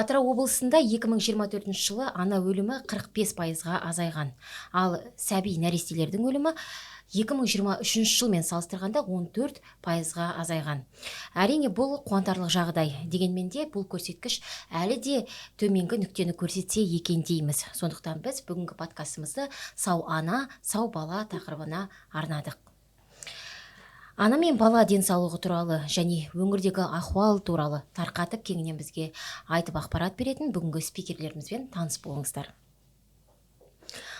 Атырау облысында 2024 жылы ана өлімі 45%-ға азайған. Ал сәби нәрестелердің өлімі 2023 жылмен салыстырғанда 14%-ға азайған. Әрине бұл қуантарлық жағдай. Дегенмен де бұл көрсеткіш әлі де төменгі нүктені көрсетсе екен дейміз. Сондықтан біз бүгінгі подкастымызды сау ана, сау бала тақырыбына арнадық. Ана мен бала денсаулығы туралы және өңірдегі ахуал туралы тарқатып кеңінен бізге айтып ақпарат беретін бүгінгі спикерлерімізбен таныс болыңыздар.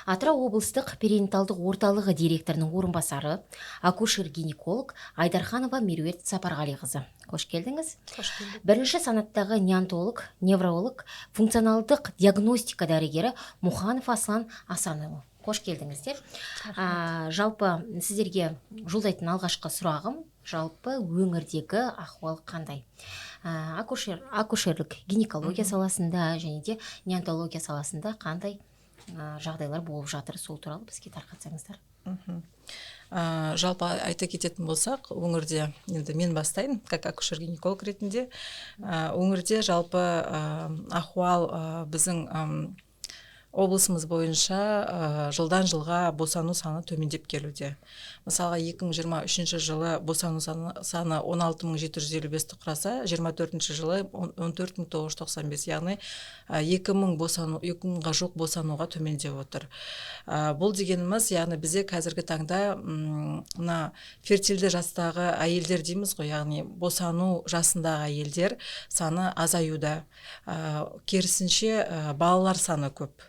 Атырау облыстық перинаталдық орталығы директорының орынбасары, акушер-гинеколог Айдарханова Меруерт Сапарғалиқызы. Қош келдіңіз. Қош келдік. Бірінші санаттағы неонатолог, невролог, функционалдық диагностика дәрігері Мұханов Аслан Асанұлы. Қош келдіңіздер. Жалпы сіздерге жолдайтын алғашқы сұрағым, жалпы өңірдегі ахуал қандай? Акушерлік гинекология саласында және де неонатология саласында қандай жағдайлар болып жатыр, сол туралы бізге тарқатсаңыздар. Жалпы айта кететін болсақ, өңірде, енді мен бастайын, как акушер-гинеколог ретінде, өңірде жалпы ахуал біздің облысымыз бойынша жылдан жылға босану саны төмендеп келуде. Мысалға 2023 жылы босану саны 16755-ті құраса, 24 жылы 14995, яғни 2000-ға жоқ босануға төмендеп отыр. Бұл дегеніміз, яғни бізде қазіргі таңда мына фертильді жастағы әйелдер дейміз ғой, яғни босану жасындағы әйелдер саны азаюда. Керісінше балалар саны көп.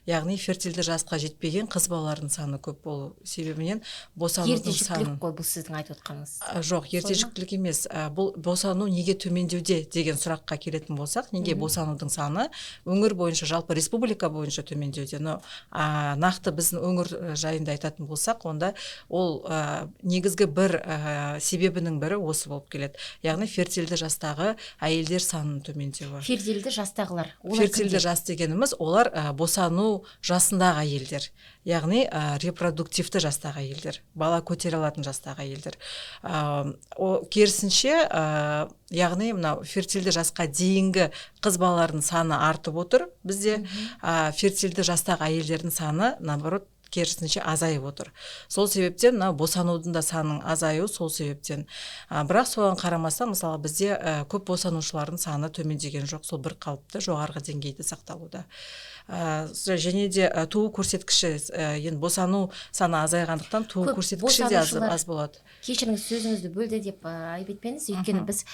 Яғни фертильді жасқа жетпеген қыз балалардың саны көп болу себебінен босанудың саны. Ертежіктілік қой бұл сіздің айтып отқаныңыз? Жоқ, ертежіктілік емес. Бұл босану неге төмендеуде деген сұраққа келетін болсақ, неге босанудың саны өңір бойынша, жалпы республика бойынша төмендеуде. Нақты біздің өңір жайында айтатын болсақ, онда ол негізгі бір себебінің бірі осы болып келеді. Яғни фертильді жастағы әйелдер санының төмендеуі. Фертильді жастағылар. Фертильді жас дегеніміз олар босану жасындағы әйелдер, яғни репродуктивті жастағы әйелдер, бала көтере алатын жастағы әйелдер. Керісінше, яғни фертильді жасқа дейінгі қыз балалардың саны артып отыр бізде, фертильді жастағы әйелдердің саны, наоборот, керісінше азайып отыр. Сол себептен босанудың да санының азаю сол себептен. Бірақ соған қарамастан, мысалы бізде көп босанушылардың саны төмендеген жоқ, сол бір қалыпты жоғарғы деңгейде сақталуда. Және де туу көрсеткіші, енді босану саны азайғандықтан туу көрсеткіші де аз болады. Кешіріңіз, сөзіңізді бөлді деп айып етпеңіз, өйткені біз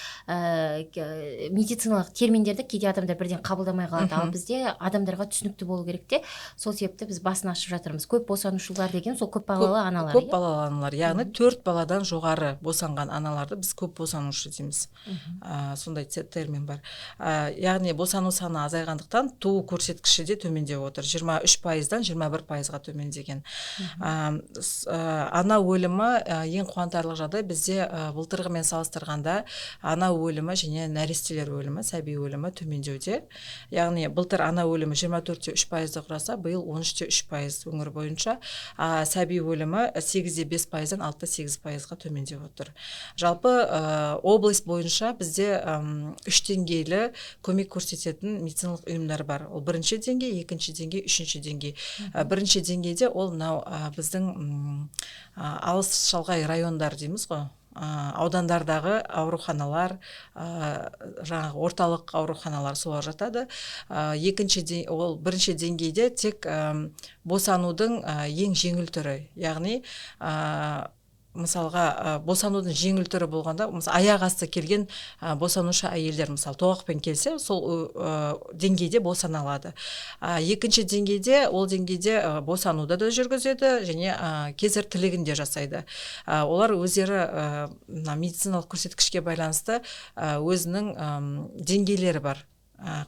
медициналық терминдерді кейде адамдар бірден қабылдамай қалады, ал бізде адамдарға түсінікті болу керек те, сол себепті біз басын ашып жатырмыз. Көп босанушылар деген сол көп балалы аналар. Көп балалы аналар, яғни 4 баладан жоғары босанған аналарды біз көп босанушы дейміз. Сондай термин бар. Яғни босану саны азайғандықтан туу көрсеткіші де төмендеп отыр. 23%-дан 21%-ға төмендеген. Ана өлімі ең қуантарлық жағдай бізде былтырғымен салыстырғанда ана өлімі және нәрестелер өлімі, сәби өлімі төмендеуде. Яғни былтыр ана өлімі 24,3%-ды құраса, биыл 13,3% өңір бойынша, сәби өлімі 8,5%-дан 6,8%-ға төмендеп отыр. Жалпы облыс бойынша бізде 3 деңгейлі көмек көрсететін медициналық ұйымдар бар. Ол бірінші деңгей, екінші деңгей, үшінші деңгей. Бірінші деңгейде ол біздің алыс шалғай райондар дейміз ғой, аудандардағы ауруханалар, жаңағы орталық ауруханалар солар жатады. Бірінші деңгейде тек босанудың ең жеңіл түрі, яғни мысалға босанудың жеңіл түрі болғанда, аяқ асты келген босанушы әйелдер, мысалы тоғақпен келсе, сол деңгейде босана алады. Екінші деңгейде, ол деңгейде босануды да жүргізеді және кесар тілігін де жасайды. Олар өздері медициналық көрсеткішке байланысты өзінің деңгейлері бар.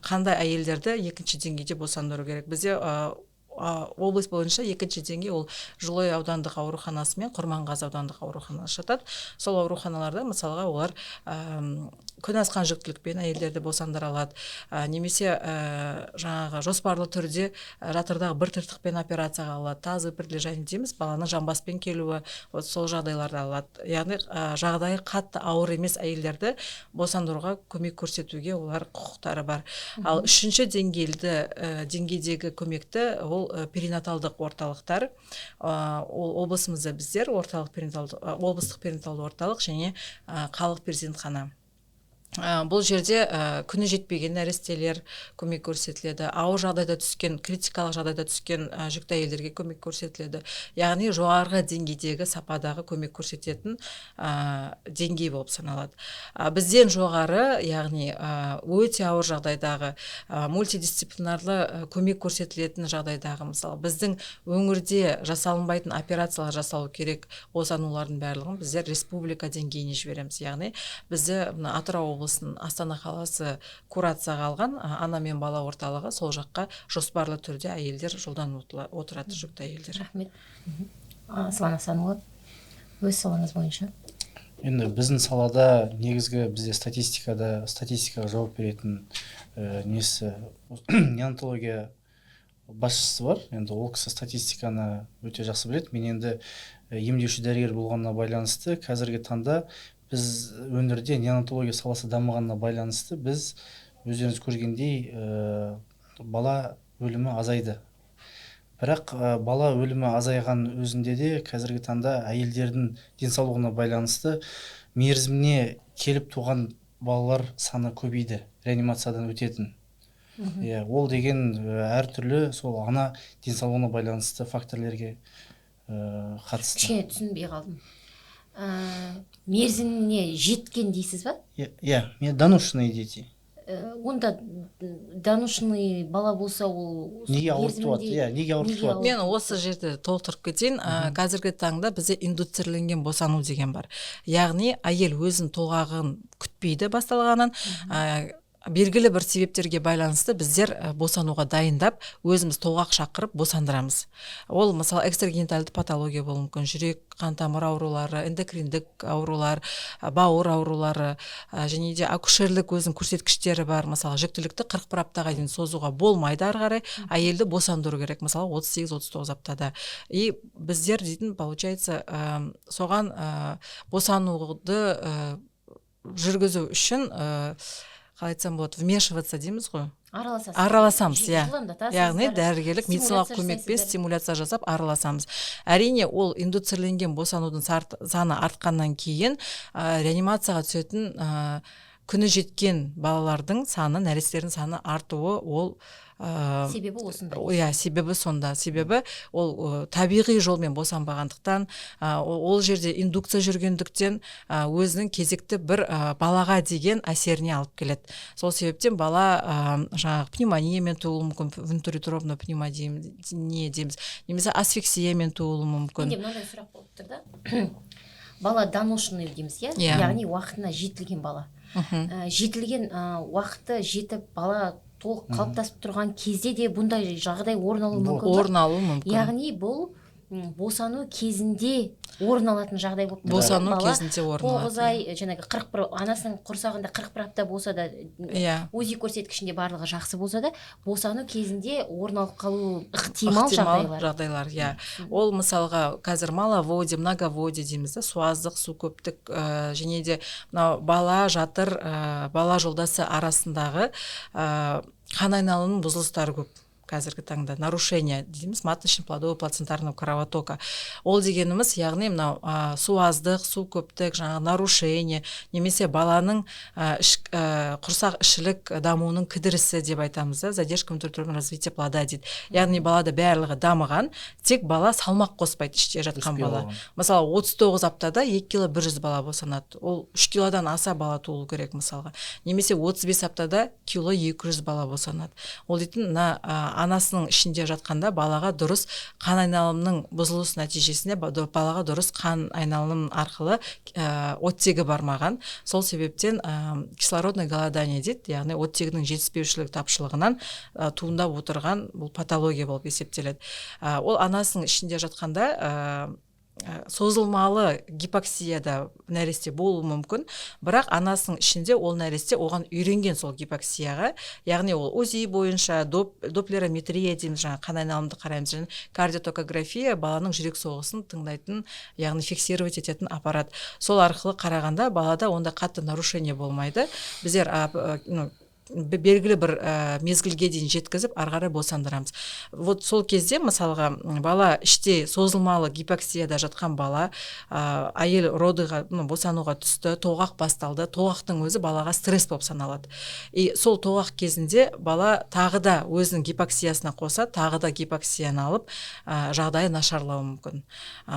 Қандай әйелдерді екінші деңгейде босандыру керек. Бізде облыс бойынша екінші деңгей ол Жылой аудандық ауруханасы мен Құрманғазы аудандық ауруханасы жатады. Сол ауруханаларда мысалға олар күн асқан жүктілікпен әйелдерді босандыра алады, немесе жаңағы жоспарлы түрде жатырдағы бір тыртықпен операцияға алады, тазы приближение дейміз, баланың жамбаспен келуі, сол жағдайларды алады. Яғни жағдайы қатты ауыр емес әйелдерді босандыруға көмек көрсетуге олар құқықтары бар. Ал үшінші деңгейдегі көмекті ол перинаталдық орталықтар, ол облысымызда біздер облыстық перинаталды орталық және қалалық перзентхана. Бұл жерде күні жетпеген нәрестелер көмек көрсетіледі, ауыр жағдайда түскен, критикалық жағдайда түскен жүкті әйелдерге көмек көрсетіледі. Яғни жоғарғы деңгейдегі сападағы көмек көрсететін деңгей болып саналады. Бізден жоғары, яғни өте ауыр жағдайдағы, мультидисциплинарлы көмек көрсетілетін жағдайдағы, мысалы біздің өңірде жасалынбайтын операциялар жасалу керек, босанулардың барлығын біздер республика деңгейіне жібереміз. Яғни бізді Атырау облысының Астана қаласы курацияға алған ана мен бала орталығы, сол жаққа жоспарлы түрде әйелдер жолдан отырады, жүкті әйелдер. Рахмет. Асылан Асанұлы, өз салаңыз бойынша. Енді біздің салада негізгі бізде статистикаға жауап беретін несі неонатология басшысы бар. Енді ол кісі статистиканы өте жақсы біледі. Мен енді емдеуші дәрігер болғанына байланысты қазіргі таңда біз өңірде неонатология саласы дамығанына байланысты біз өздеріңіз көргендей бала өлімі азайды. Бірақ бала өлімі азайған өзінде де қазіргі таңда әйелдердің денсаулығына байланысты мерзіміне келіп туған балалар саны көбейді, реанимациядан өтетін. Ол деген әртүрлі сол ана денсаулығына байланысты факторлерге қатысты. Кішкене түсінбей қалдым. Мерзіміне жеткен дейсіз ба? Мен доношенные дети. Онда доношенный бала болса, ол неге ауырып туады? Мен осы жерде толықтырып кетейін. Қазіргі таңда бізде индуцирленген босану деген бар. Яғни әйел өзінің толғағын күтпейді басталғаннан, белгілі бір себептерге байланысты біздер босануға дайындап, өзіміз толғақ шақырып босандырамыз. Ол мысалы экстрагенитальды патология болуы мүмкін, жүрек, қан тамыр аурулары, эндокриндік аурулар, бауыр аурулары, және де акушерлік өзінің көрсеткіштері бар. Мысалы жүктілікті 41 аптаға дейін созуға болмайды, ары қарай әйелді босандыру керек, мысалы 38-39 аптада. И біздер дейтін, получается, соған босануды жүргізу үшін қалай айтсам болады, вмешиваться дейміз ғой. Араласамыз, яғни дәрігерлік медициналық көмекпен стимуляция жасап араласамыз. Әрине, ол индуцирленген босанудың саны артқаннан кейін реанимацияға түсетін күні жеткен балалардың саны, нәрестелердің саны артуы, ол себебі осында. Себебі сонда. Себебі ол табиғи жолмен босанбағандықтан, ол жерде индукция жүргендіктен өзінің кезекті бір балаға деген әсеріне алып келеді. Сол себептен бала жаңағы пневмониямен туылуы мүмкін, вентуритробный пневмония дейміз, немесе асфиксиямен туылуы мүмкін. Менде мынандай сұрақ болып тұр да. Бала доношенный дейміз, яғни уақытына жетілген бала. Жетілген уақыты жетіп бала толық қалыптасып тұрған кезде де бұндай жағдай орын алуы мүмкін. Яғни бұл босану кезінде орын алатын жағдай болып тұр. Босану кезінде орын алады. 9 ай, жаңағы 41, анасының құрсағында 41 апта болса да, УЗИ көрсеткішінде барлығы жақсы болса да, босану кезінде орын алып қалу ықтимал жағдайлар. Ол мысалға қазір маловодье, многоводье дейміз, суаздық, су көптік, және де бала жатыр, бала жолдасы арасындағы қан айналымының бұзылыстары көп. Қазіргі таңда нарушение дейміз, маточно-плодового плацентарного кровотока. Ол дегеніміз, яғни су аздық, су көптік, жаңағы нарушение, немесе баланың құрсақ ішілік дамуының кідірісі деп айтамыз, задержка внутритробного развития плода дейді. Яғни балада барлығы дамыған, тек бала салмақ қоспайды іште жатқан бала. Мысалы 39 аптада 2 кило 100 бала босанады. Ол 3 килодан аса бала туылу керек мысалға. Немесе 35 аптада кило 200 бала босанады. Ол дейтін анасының ішінде жатқанда балаға дұрыс қан айналымының бұзылысы нәтижесінде балаға дұрыс қан айналым арқылы оттегі бармаған. Сол себептен кислородный голодание дейді, яғни оттегінің жетіспеушілік тапшылығынан туындап отырған бұл патология болып есептеледі. Ол анасының ішінде жатқанда созылмалы гипоксияда нәресте болуы мүмкін, бірақ анасының ішінде ол нәресте оған үйренген сол гипоксияға, яғни ол УЗИ бойынша доплерометрия дейміз, жаңа қан айналымды қараймыз, және кардиотокография баланың жүрек соғысын тыңдайтын, яғни фиксировать ететін аппарат. Сол арқылы қарағанда балада онда қатты нарушение болмайды. Біздер белгілі бір мезгілге дейін жеткізіп ары қарай босандырамыз. Вот сол кезде мысалға бала іште созылмалы гипоксияда жатқан бала, әйел родыға, босануға түсті, тоғақ басталды, тоғақтың өзі балаға стресс болып саналады. И сол тоғақ кезінде бала тағы да өзінің гипоксиясына қоса, тағы да гипоксияны алып, жағдайы нашарлауы мүмкін.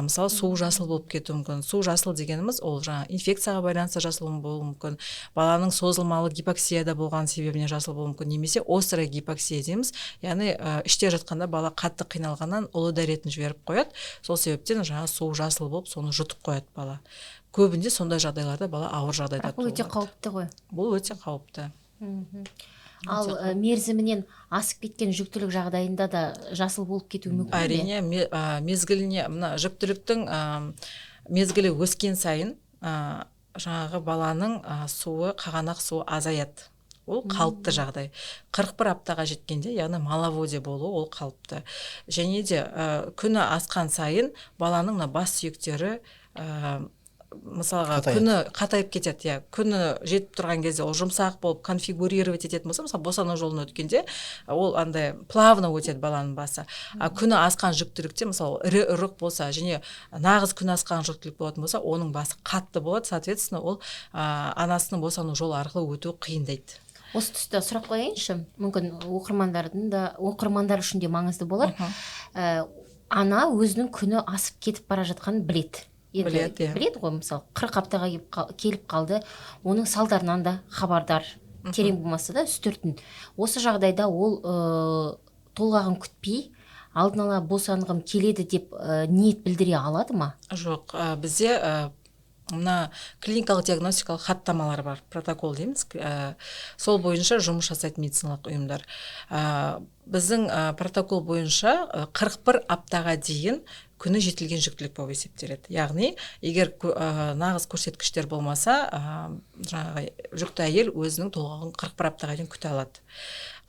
Мысалы су жасыл болып кетуі мүмкін. Су жасыл дегеніміз ол жаңа инфекцияға байланысты жасыл болуы мүмкін. Баланың созылмалы гипоксияда болған себебіне жасыл болуы мүмкін, немесе острая гипоксия дейміз, яғни іште жатқанда бала қатты қиналғаннан ұлы дәретін жіберіп қояды. Сол себептен жаңа су жасыл болып соны жұтып қояды бала. Көбінде сондай жағдайларда бала ауыр жағдайда бұл өте қауіпті ғой. Бұл өте қауіпті. Ал мерзімінен асып кеткен жүктілік жағдайында да жасыл болып кетуі мүмкін бе? Әрине, мезгіліне, мына жүктіліктің мезгілі өскен сайын жаңағы баланың суы, қағанақ суы азаяды. Ол қалыпты жағдай. 41 аптаға жеткенде, яғни маловодье болу, ол қалыпты. Және де күні асқан сайын баланың бас сүйектері мысалға күні қатайып кетеді. Күні жетіп тұрған кезде ол жұмсақ болып конфигурировать ететін болса, мысалы босану жолын өткенде ол андай плавно өтеді баланың басы. Күні асқан жүктілікте, мысалы ірі ұрық болса, және нағыз күні асқан жүктілік болатын болса, оның басы қатты болады, соответственно, ол анасының босану жолы арқылы өту қиындайды. Осы тұста сұрақ қояйыншы, мүмкін оқырмандар үшін де маңызды болар. Ана өзінің күні асып кетіп бара жатқанын біледі. Біледі ғой, мысалы 40 аптаға келіп қалды, оның салдарынан да хабардар, терең болмаса да үстіртін. Осы жағдайда ол толғағын күтпей, алдын ала босанғым келеді деп ниет білдіре алады ма? Жоқ, бізде мына клиникалық диагностикалық хаттамалар бар, протокол дейміз. Сол бойынша жұмыс жасайтын медициналық ұйымдар. Біздің протокол бойынша 41 аптаға дейін күні жетілген жүктілік болып есептеледі. Яғни, егер нағыз көрсеткіштер болмаса, жүкті әйел өзінің толғағын 41 аптаға дейін күте алады.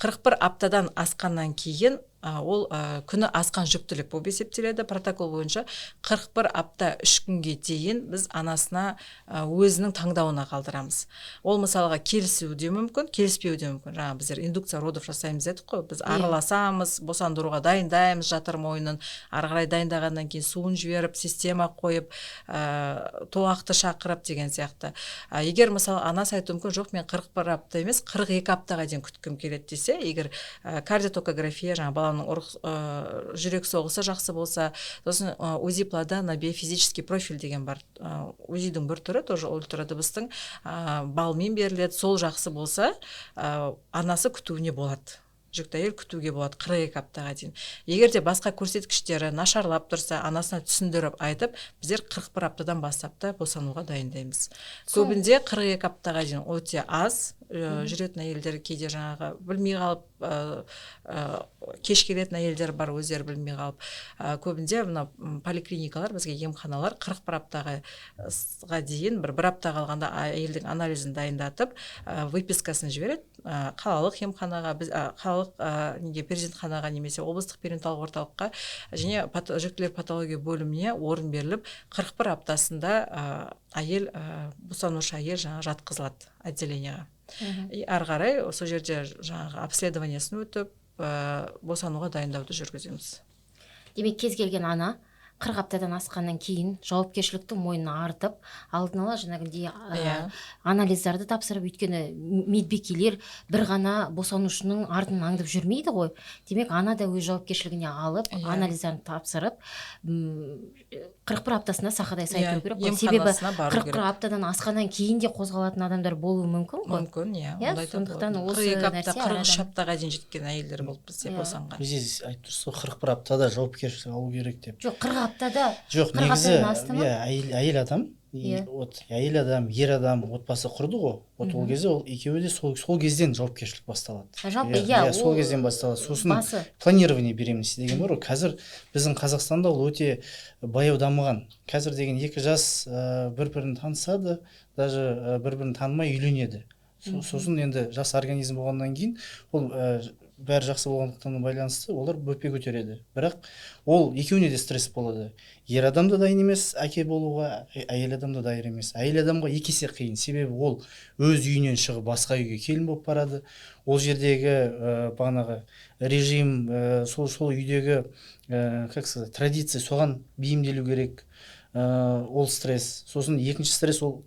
41 аптадан асқаннан кейін ол күні асқан жүктілік болып есептеледі. Протокол бойынша 41 апта 3 күнге дейін біз анасына өзінің таңдауына қалдырамыз. Ол мысалға келісуі де мүмкін, келіспеуі де мүмкін. Жаңа біздер индукция родов жасаймыз дедік қой, біз араласамыз, босандыруға дайындаймыз жатыр мойнын, ары қарай дайындағаннан кейін суын жіберіп, система қойып, тоғақты шақырып деген сияқты. Егер мысалы анасы айтуы мүмкін, жоқ, мен 41 апта емес, 42 аптаға дейін күткім келеді десе, егер кардиотокография, жаңа баланың жүрек соғысы жақсы болса, сосын УЗИ плода на биофизический профиль деген бар. УЗИдің бір түрі, тоже ультрадыбыстың балмен беріледі, сол жақсы болса, анасы күтуіне болады. Жүкті әйел күтуге болады 42 аптаға дейін. Егер де басқа көрсеткіштері нашарлап тұрса, анасына түсіндіріп айтып, біздер 41 аптадан бастап та босануға дайындаймыз. Көбінде 42 аптаға дейін өте аз, жүретін әйелдер кейде жаңағы білмей қалып, кеш келетін әйелдер бар, өздері білмей қалып. Көбінде мына поликлиникалар, бізге емханалар 41 аптаға дейін, бір апта қалғанда әйелдің анализін дайындатып, выпискасын жібереді қалалық емханаға, қалалық перзентханаға немесе облыстық перинаталдық орталыққа, және жүктілер патология бөліміне орын беріліп, 41 аптасында әйел, босанушы әйел жатқызылады отделениеға. Ары қарай сол жерде жаңағы обследованиясын өтіп, босануға дайындауды жүргіземіз. Демек, кез келген ана 40 аптадан асқаннан кейін жауапкершілікті мойнына артып, алдын ала жаңағындай анализдарды тапсырып, өйткені медбикелер бір ғана босанушының артын аңдып жүрмейді ғой. Демек, ана да өз жауапкершілігіне алып, анализдарын тапсырып, 41 аптасына сақадай сай тұру керек қой. Себебі 41 аптадан асқаннан кейін де қозғалатын адамдар болуы мүмкін ғой. Мүмкін, иә. Сондықтан осы нәрсе 43 аптаға дейін жеткен әйелдер болып бізде босанған. Біз айтып тұрсыз ғой 41 аптада жауапкершілік алу керек деп. Жоқ, 40 аптада. Жоқ, негізі әйел адам, әйел адам, ер адам отбасы құрды ғой. Ол кезде ол екеуі де сол кезден жауапкершілік басталады. Жалпы, сол кезден басталады. Сосын планирование береміз деген бар ғой. Қазір біздің Қазақстанда ол өте баяу дамыған. Қазір деген 2 жас бір-бірін танысады, даже бір-бірін танымай үйленеді. Сосын енді жас организм болғаннан кейін ол бәрі жақсы болғандықтан байланысты олар бөпе көтереді. Бірақ ол екеуіне де стресс болады. Ер адам да дайын емес әке болуға, әйел адам да дайын емес. Әйел адамға 2 есе қиын. Себебі ол өз үйінен шығып басқа үйге келін болып барады. Ол жердегі бағанағы режим, сол үйдегі традиция соған бейімделу керек. Ол стресс. Сосын екінші стресс ол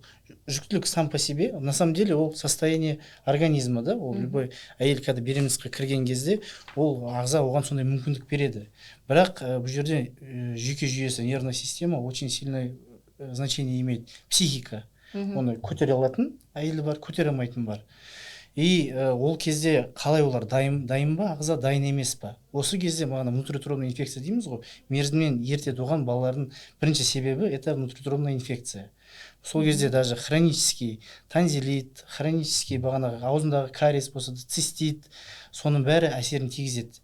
жүктілік сам по себе, на самом деле ол состояние организма, да, ол любой әйел когда беременностьқа кірген кезде ол ағза оған сондай мүмкіндік береді. Бірақ бұл жерде жүйке жүйесі, нервная система очень сильное значение имеет. Психика. Оны көтере алатын әйел бар, көтере алмайтын бар. И ол кезде қалай олар дайын ба, ағза дайын емес па? Осы кезде маған внутриутробная инфекция дейміз ғой. Мерзімнен ерте туған балалардың бірінші себебі это внутриутробная инфекция. Сол кезде даже хронический танзилит, хронический бағанағы аузындағы кариес болса да, цистит, соның бәрі әсерін тигізеді.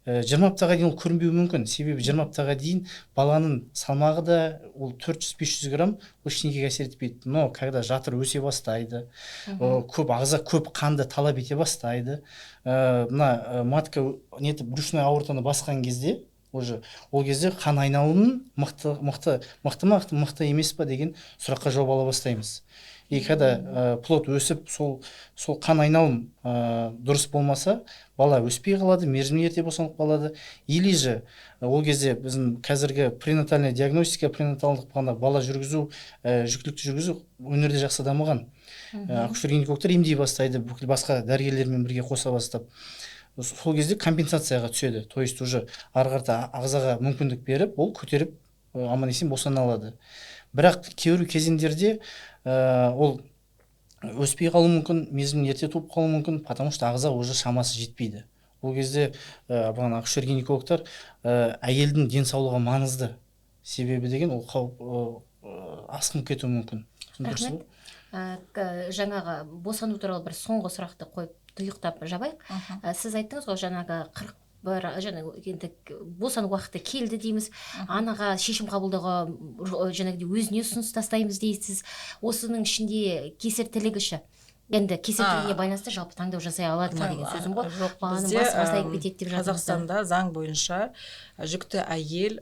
20 аптаға дейін ол көрінбеуі мүмкін. Себебі 20 аптаға дейін баланың салмағы да ол 400-500 грамм ештеңеге әсер етпейді. Но когда жатыр өсе бастайды, ағза көп қанды талап ете бастайды. Мына матка брюшной аортаны басқан кезде ол кезде қан айналымын мықты емес па деген сұраққа жауап ала бастаймыз. И когда плод өсіп, сол қан айналым дұрыс болмаса, бала өспей қалады, мерзімінен ерте босанып қалады. Или же ол кезде біздің қазіргі пренатальная диагностика, пренаталдық бала жүргізу, жүктілікті жүргізу өнерде жақсы дамыған. Акушер-гинекологтар емдей бастайды, бүкіл басқа дәрігерлермен бірге қоса бастап. Сол кезде компенсацияға түседі. То есть уже ары қарата ағзаға мүмкіндік беріп, ол көтеріп аман-есен босана алады. Бірақ кейбір кезеңдерде ол өспей қалуы мүмкін, мерзімінен ерте туып қалуы мүмкін, потому что ағза уже шамасы жетпейді. Ол кезде акушер-гинекологтар әйелдің денсаулығы маңызды. Себебі деген ол асқынып кетуі мүмкін. Рахмет. Жаңағы босану туралы бір соңғы сұрақты қойып тұйықтап жабайық. Сіз айттыңыз ғой, жаңағы 41 босан уақыты келді дейміз, анаға шешім қабылдауға жаңағыдай өзіне ұсыныс тастаймыз дейсіз. Осының ішінде кесір тілігіші, енді кесір тіліне байланысты жалпы таңдау жасай алады ма деген сөзім ғой. Бізде Қазақстанда заң бойынша жүкті әйел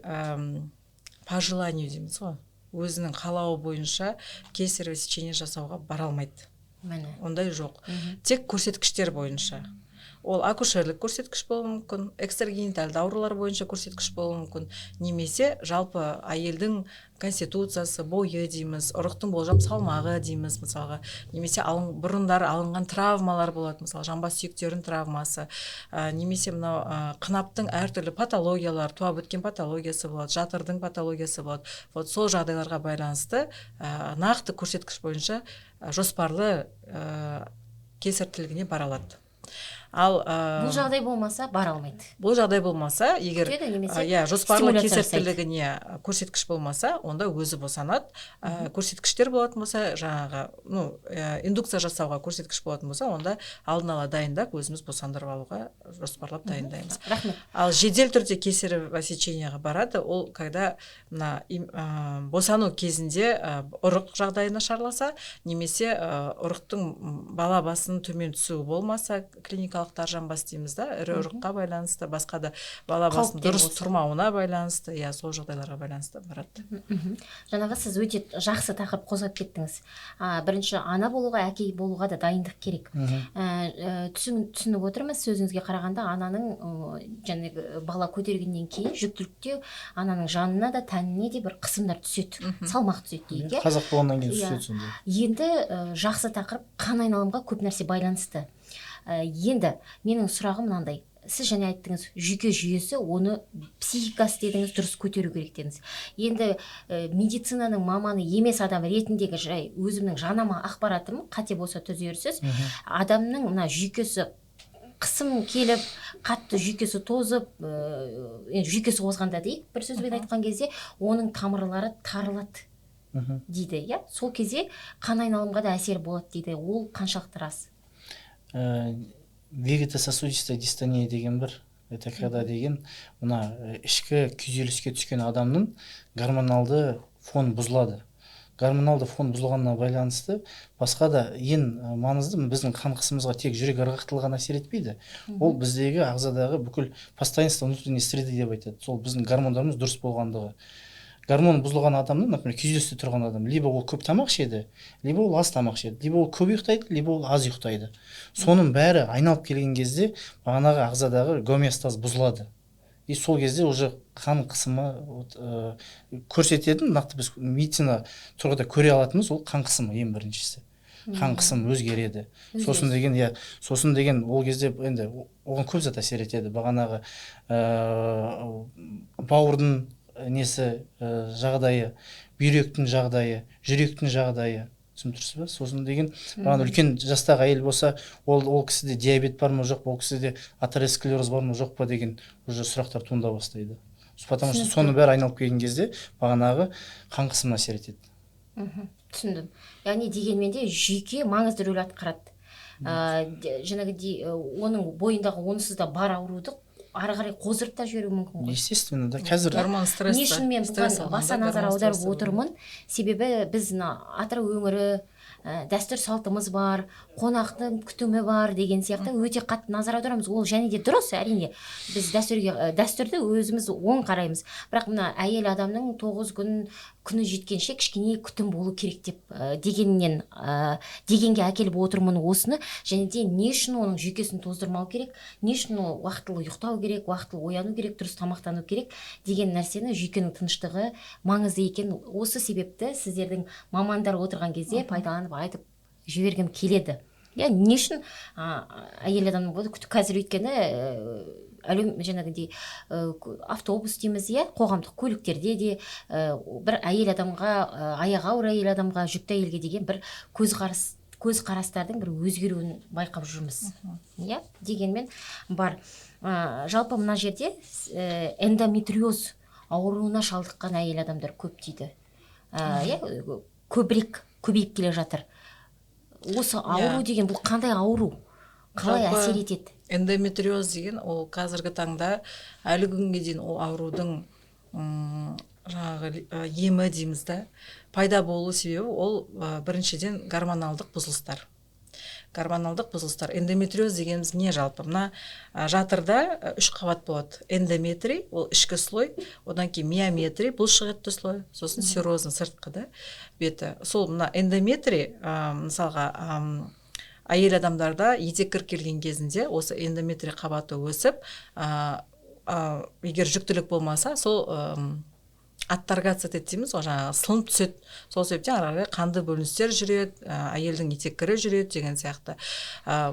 по желанию дейміз ғой, өзінің қалауы бойынша кесарево сечение жасауға бара алмайды. Ондай жоқ. Тек көрсеткіштер бойынша. Ол акушерлік көрсеткіш болуы мүмкін, экстрагенитальды аурулар бойынша көрсеткіш болуы мүмкін, немесе жалпы әйелдің конституциясы, бойы дейміз, ұрықтың болжам салмағы дейміз мысалға, немесе бұрындары алынған травмалар болады, мысалы жамбас сүйектерінің травмасы, немесе мынау қынаптың әртүрлі патологиялар, туа біткен патологиясы болады, жатырдың патологиясы болады. Вот сол жағдайларға байланысты нақты көрсеткіш бойынша жоспарлы кесар тілігіне бара алады. Ал бұл жағдай болмаса бара алмайды. Бұл жағдай болмаса, егер жоспарлы кесар тілігіне көрсеткіш болмаса, онда өзі босанады. Көрсеткіштер болатын болса, жаңағы индукция жасауға көрсеткіш болатын болса, онда алдын ала дайындап өзіміз босандырып алуға жоспарлап дайындаймыз. Рахмет. Ал жедел түрде кесарево сечениеға барады, ол когда босану кезінде ұрық жағдайы нашарласа, немесе ұрықтың бала басының төмен түсуі болмаса, клиникалық қаншалықты арзанбас дейміз да, ірі ұрыққа байланысты, басқа да бала басының дұрыс тұрмауына байланысты, иә, сол жағдайларға байланысты барады. Жаңағы сіз өте жақсы тақырып қозғап кеттіңіз. Бірінші ана болуға, әке болуға да дайындық керек. Түсініп отырмыз, сөзіңізге қарағанда ананың жаңағы бала көтергеннен кейін жүктілікте ананың жанына да тәніне де бір қысымдар түседі, салмақ түседі дейік. Қазақ болғаннан кейін түседі сонда. Енді жақсы тақырып қан айналымға көп нәрсе байланысты. Енді менің сұрағым мынандай. Сіз және айттыңыз, жүйке жүйесі, оны психикасы дедіңіз, дұрыс көтеру керек дедіңіз. Енді медицинаның маманы емес адам ретіндегі жай өзімнің жанама ақпаратым, қате болса түзерсіз, адамның мына жүйкесі қысым келіп, қатты жүйкесі тозып, жүйкесі қозғанда дейік, бір сөзбен айтқан кезде, оның тамырлары тарылады дейді, иә? Сол кезде қан айналымға да әсер болады дейді. Ол қаншалықты рас? Вегетососудистая дистония деген бір, это когда деген, мына ішкі күйзеліске түскен адамның гормоналды фон бұзылады. Гормоналды фон бұзылғанына байланысты басқа да ең маңызды біздің қан қысымымызға тек жүрек ырғақтылығы әсер етпейді. Ол біздегі ағзадағы бүкіл постоянство внутренней среды деп айтады. Сол біздің гормондарымыз дұрыс болғандығы. Гормон бұзылған адамның, например, күйзелісте тұрған адам, либо ол көп тамақ жеді, либо ол аз тамақ жеді, либо ол көп ұйықтайды, либо ол аз ұйықтайды. Соның бәрі айналып келген кезде бағанағы ағзадағы гомеостаз бұзылады. И сол кезде уже қан қысымы көрсететін, нақты біз медицина тұрғыда көре алатынымыз ол қан қысымы ең біріншісі. Қан қысымы өзгереді. Сосын деген ол кезде енді оған көп зат әсер етеді. Бағанағы бауырдың несі жағдайы, бүйректің жағдайы, жүректің жағдайы, түсініп тұрсыз ба? Сосын деген үлкен жастағы әйел болса, ол кісіде диабет бар ма жоқ па, ол кісіде атеросклероз бар ма жоқ па деген уже сұрақтар туында бастайды. Потому что соның бәрі айналып келген кезде бағанағы қан қысымына әсер етеді. Түсіндім. Яғни дегенмен де жүйке маңызды рөл атқарады. Жаңағыдей оның бойындағы онсыз да бар ауруды ары қарай қоздырып та жіберуі мүмкін ғой. Естественно, да. Қазір не үшін мен бұған баса назар аударып отырмын? Себебі біз Атырау өңірі дәстүр салтымыз бар, қонақтың күтімі бар деген сияқты өте қатты назар аударамыз. Ол және де дұрыс, әрине. Біз дәстүрді өзіміз оң қараймыз. Бірақ мына әйел адамның 9 күні жеткенше кішкене күтім болу керек деп дегенге әкеліп отырмын осыны. Және де не үшін оның жүйкесін тоздырмау керек, не үшін ол уақытылы ұйықтау керек, уақытылы ояну керек, дұрыс тамақтану керек деген нәрсені жүйкенің тыныштығы маңызды екен. Осы себепті сіздердің мамандар отырған кезде пайдаланып айтып жібергім келеді. Не үшін әйел адамның қазір өйткені жаңағыдей автобус дейміз, қоғамдық көліктерде де бір әйел адамға, аяғы ауыр әйел адамға, жүкті әйелге деген бір көзқарастардың бір өзгеруін байқап жүрміз. Дегенмен бар. Жалпы мына жерде эндометриоз ауруына шалдыққан әйел адамдар көп дейді. Көбейіп келе жатыр. Осы ауру деген бұл қандай ауру? Қалай әсер етеді? Эндометриоз деген ол қазіргі таңда әлі күнге дейін ол аурудың емі дейміз да, пайда болу себебі ол біріншіден гормоналдық бұзылыстар. Эндометриоз дегеніміз не жалпы? Мына жатырда 3 қабат болады. Эндометрий, ол ішкі слой, одан кейін миометрий, бұл шығытты слой, сосын серозның сыртқы беті. Сол мына эндометрий, мысалға, әйел адамдарда етек келген кезінде осы эндометрий қабаты өсіп, егер жүктілік болмаса, сол атторгация дейміз, жаңағы сылынып түседі. Сол себептен ары қанды бөліністер жүреді, әйелдің етек жүреді деген сияқты.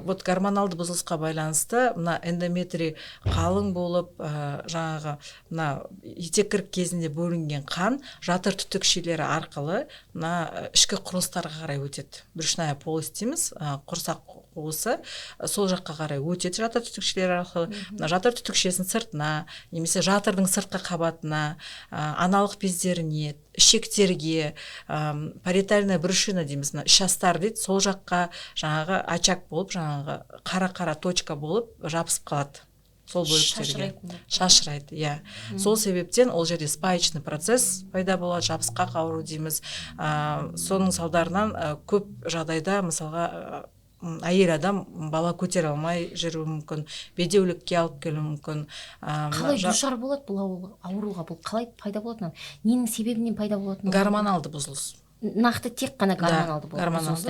Вот гормоналды бұзылысқа байланысты мына эндометрий қалың болып, жаңағы мына етек кезінде бөлінген қан жатыр түтікшелері арқылы мына ішкі құрылыстарға қарай өтеді. Брюшная полость дейміз, құрсақ қуысы сол жаққа қарай өтеді жатыр түтікшелері арқылы. Жатыр түтікшесінің сыртына, немесе жатырдың сыртқы қабатына, аналық бездеріне, ішектерге, париетальная брюшина дейміз, ішастар дейді, сол жаққа жаңағы очаг болып, жаңағы қара-қара точка болып жабысып қалады. Сол бөліктерге шашырайды, Сол себептен ол жерде спаечный процесс пайда болады, жабысқақ ауру дейміз. Соның салдарынан көп жағдайда, мысалға, әйел адам бала көтере алмай жүруі мүмкін, бедеулікке алып келуі мүмкін. Қалай душар болады бұл ауруға, бұл қалай пайда болады, ненің себебінен пайда болады? Гормоналды бұзылыс. Нақты тек қана гормоналды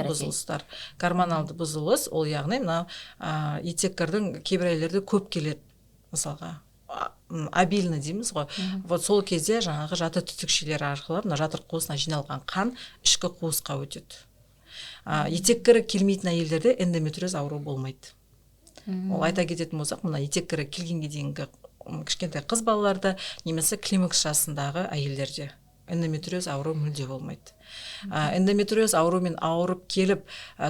бұзылыстар. Гормоналды бұзылыс, ол яғни мына итеккірдің кейбір әйелдерде көп келеді, мысалға обильно дейміз ғой. Вот сол кезде жаңағы жаты түтікшелер арқылы мына жатыр қуысына жиналған қан ішкі қуысқа өтеді. Етеккірі келмейтін әйелдерде эндометриоз ауру болмайды. Ол айта кететін болсақ, мына етеккірі келгенге дейінгі кішкентай қыз балаларда немесе климакс жасындағы әйелдерде эндометриоз ауру мүлде болмайды. Эндометриоз аурумен ауырып келіп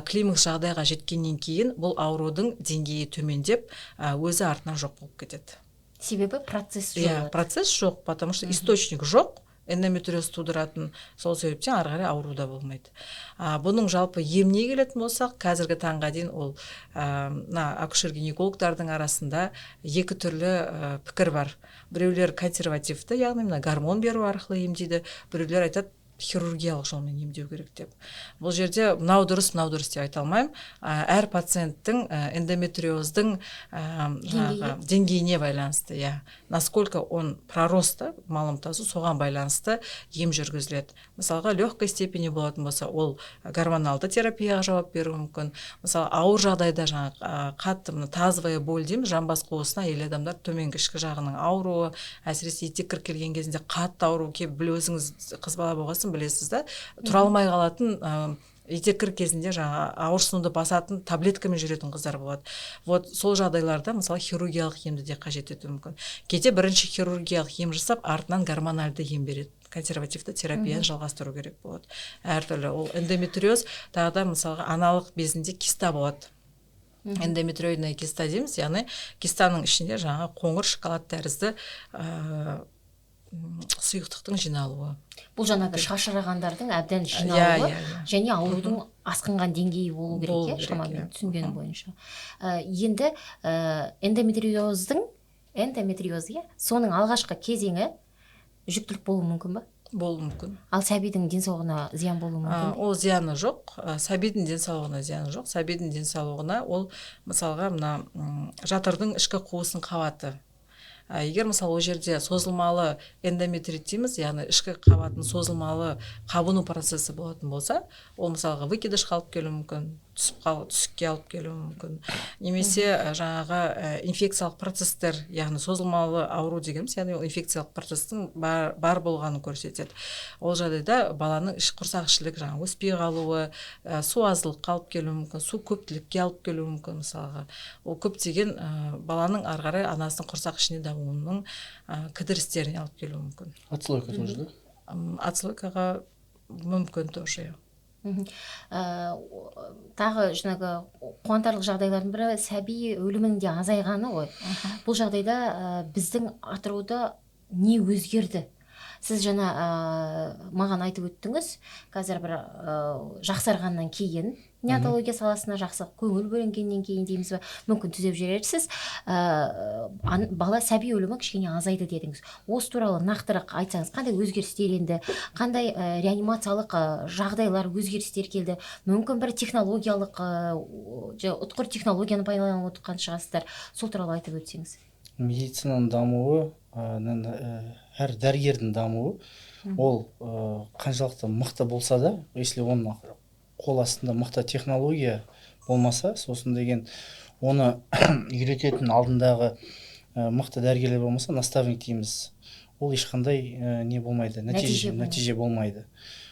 климакс жағдайға жеткеннен кейін бұл аурудың деңгейі төмендеп өзі артынан жоқ болып кетеді. Себебі процесс жоқ. Процесс жоқ, потому что источник жоқ. Эндометриоз тудыратын, сол себептен ары қарай ауруда болмайды. Бұның жалпы еміне келетін болсақ, қазіргі таңға дейін ол акушер-гинекологтардың арасында екі түрлі пікір бар. Біреулер консервативті, яғни гормон беру арқылы емдейді, біреулер айтады хирургиялық жолмен емдеу керек деп. Бұл жерде мынау дұрыс деп айта алмаймын. Әр пациенттің эндометриоздың деңгейіне байланысты, насколько он проросты, малым тазу, соған байланысты ем жүргізіледі. Мысалға, легкой степени болатын болса, ол гормоналды терапияға жауап беруі мүмкін. Мысалы, ауыр жағдайда қатты тазовая боль дейміз, жамбас қуысына әйел адамдар төменгі ішкі жағының ауруы, әсіресе етеккір келген кезінде қатты ауру келіп, өзіңіз қыз бала болғасын білесіз да, тұра алмай қалатын етеккір кезінде ауырсынуды басатын таблеткамен жүретін қыздар болады. Вот сол жағдайларда мысалы хирургиялық емді де қажет етуі мүмкін. Кейде бірінші хирургиялық ем жасап, артынан гормональды ем береді. Консервативті терапияны жалғастыру керек болады. Әртүрлі ол эндометриоз, тағы да мысалға аналық безінде киста болады. Эндометриоидная киста дейміз, яғни кистаның ішінде қоңыр шоколад тәрізді сұйықтықтың жиналуы. Бұл жаңағы шашырағандардың әбден жиналуы және аурудың асқынған деңгейі болу керек, шамамен түсінгенім бойынша. Енді эндометриоз, соның алғашқы кезеңі жүктілік болуы мүмкін ба? Болуы мүмкін. Ал сәбидің денсаулығына зиян болуы мүмкін? Ол зияны жоқ. Сәбидің денсаулығына зияны жоқ. Сәбидің денсаулығына ол мысалға жатырдың ішкі қуысының қабаты. Егер мысалы ол жерде созылмалы эндометрит дейміз, яғни ішкі қабаттың созылмалы қабыну процесі болатын болса, ол мысалға выкидыш қалып келуі мүмкін, түсікке алып келуі мүмкін. Немесе инфекциялық процестер, яғни созылмалы ауру дегеніміз, яғни ол инфекциялық процестің бар болғанын көрсетеді. Ол жағдайда баланың құрсақшілік өспей қалуы, су аздылыққа алып келуі мүмкін, су көптілікке алып келуі мүмкін мысалға. Ол көптеген баланың ары қарай анасының құрсақ ішіне дамуының кідірістеріне алып келуі мүмкін. Отслойка тоже, да? Отслойкаға мүмкін тоже. Тағы қуантарлық жағдайлардың бірі сәби өлімінің де азайғаны ғой. Бұл жағдайда біздің атырауда не өзгерді? Сіз маған айтып өттіңіз, қазір бір жақсарғаннан кейін, неонатология саласына жақсы көңіл бөлінгеннен кейін дейміз бе, мүмкін түзеп жіберерсіз, бала сәби өлімі кішкене азайды дедіңіз. Осы туралы нақтырақ айтсаңыз, қандай өзгерістер енді, қандай реанимациялық жағдайлар, өзгерістер келді, мүмкін бір технологиялық, ұтқыр технологияны пайдаланып отырған шығарсыздар, сол туралы айтып өтсеңіз. Медицинаның дамуы, әр дәрігердің дамуы, ол қаншалықты мықты болса да, если оның қол астында мықты технология болмаса, сосын деген оны үйрететін алдындағы мықты дәрігерлер болмаса, наставник дейміз, ол ешқандай не болмайды, нәтиже болмайды.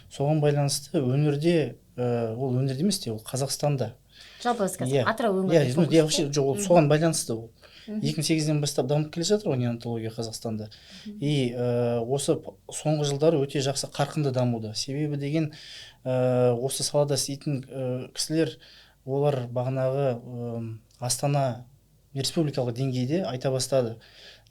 Соған байланысты өнерде, ол өнерде емес те, ол Қазақстанда. Жалпы Атырау өңірінде. Соған байланысты ол. 2008-ден бастап дамып келе жатыр ғой неонатология Қазақстанда. И осы соңғы жылдары өте жақсы қарқынды дамуда. Себебі деген осы салада істейтін кісілер, олар бағанағы Астана республикалық деңгейде айта бастады.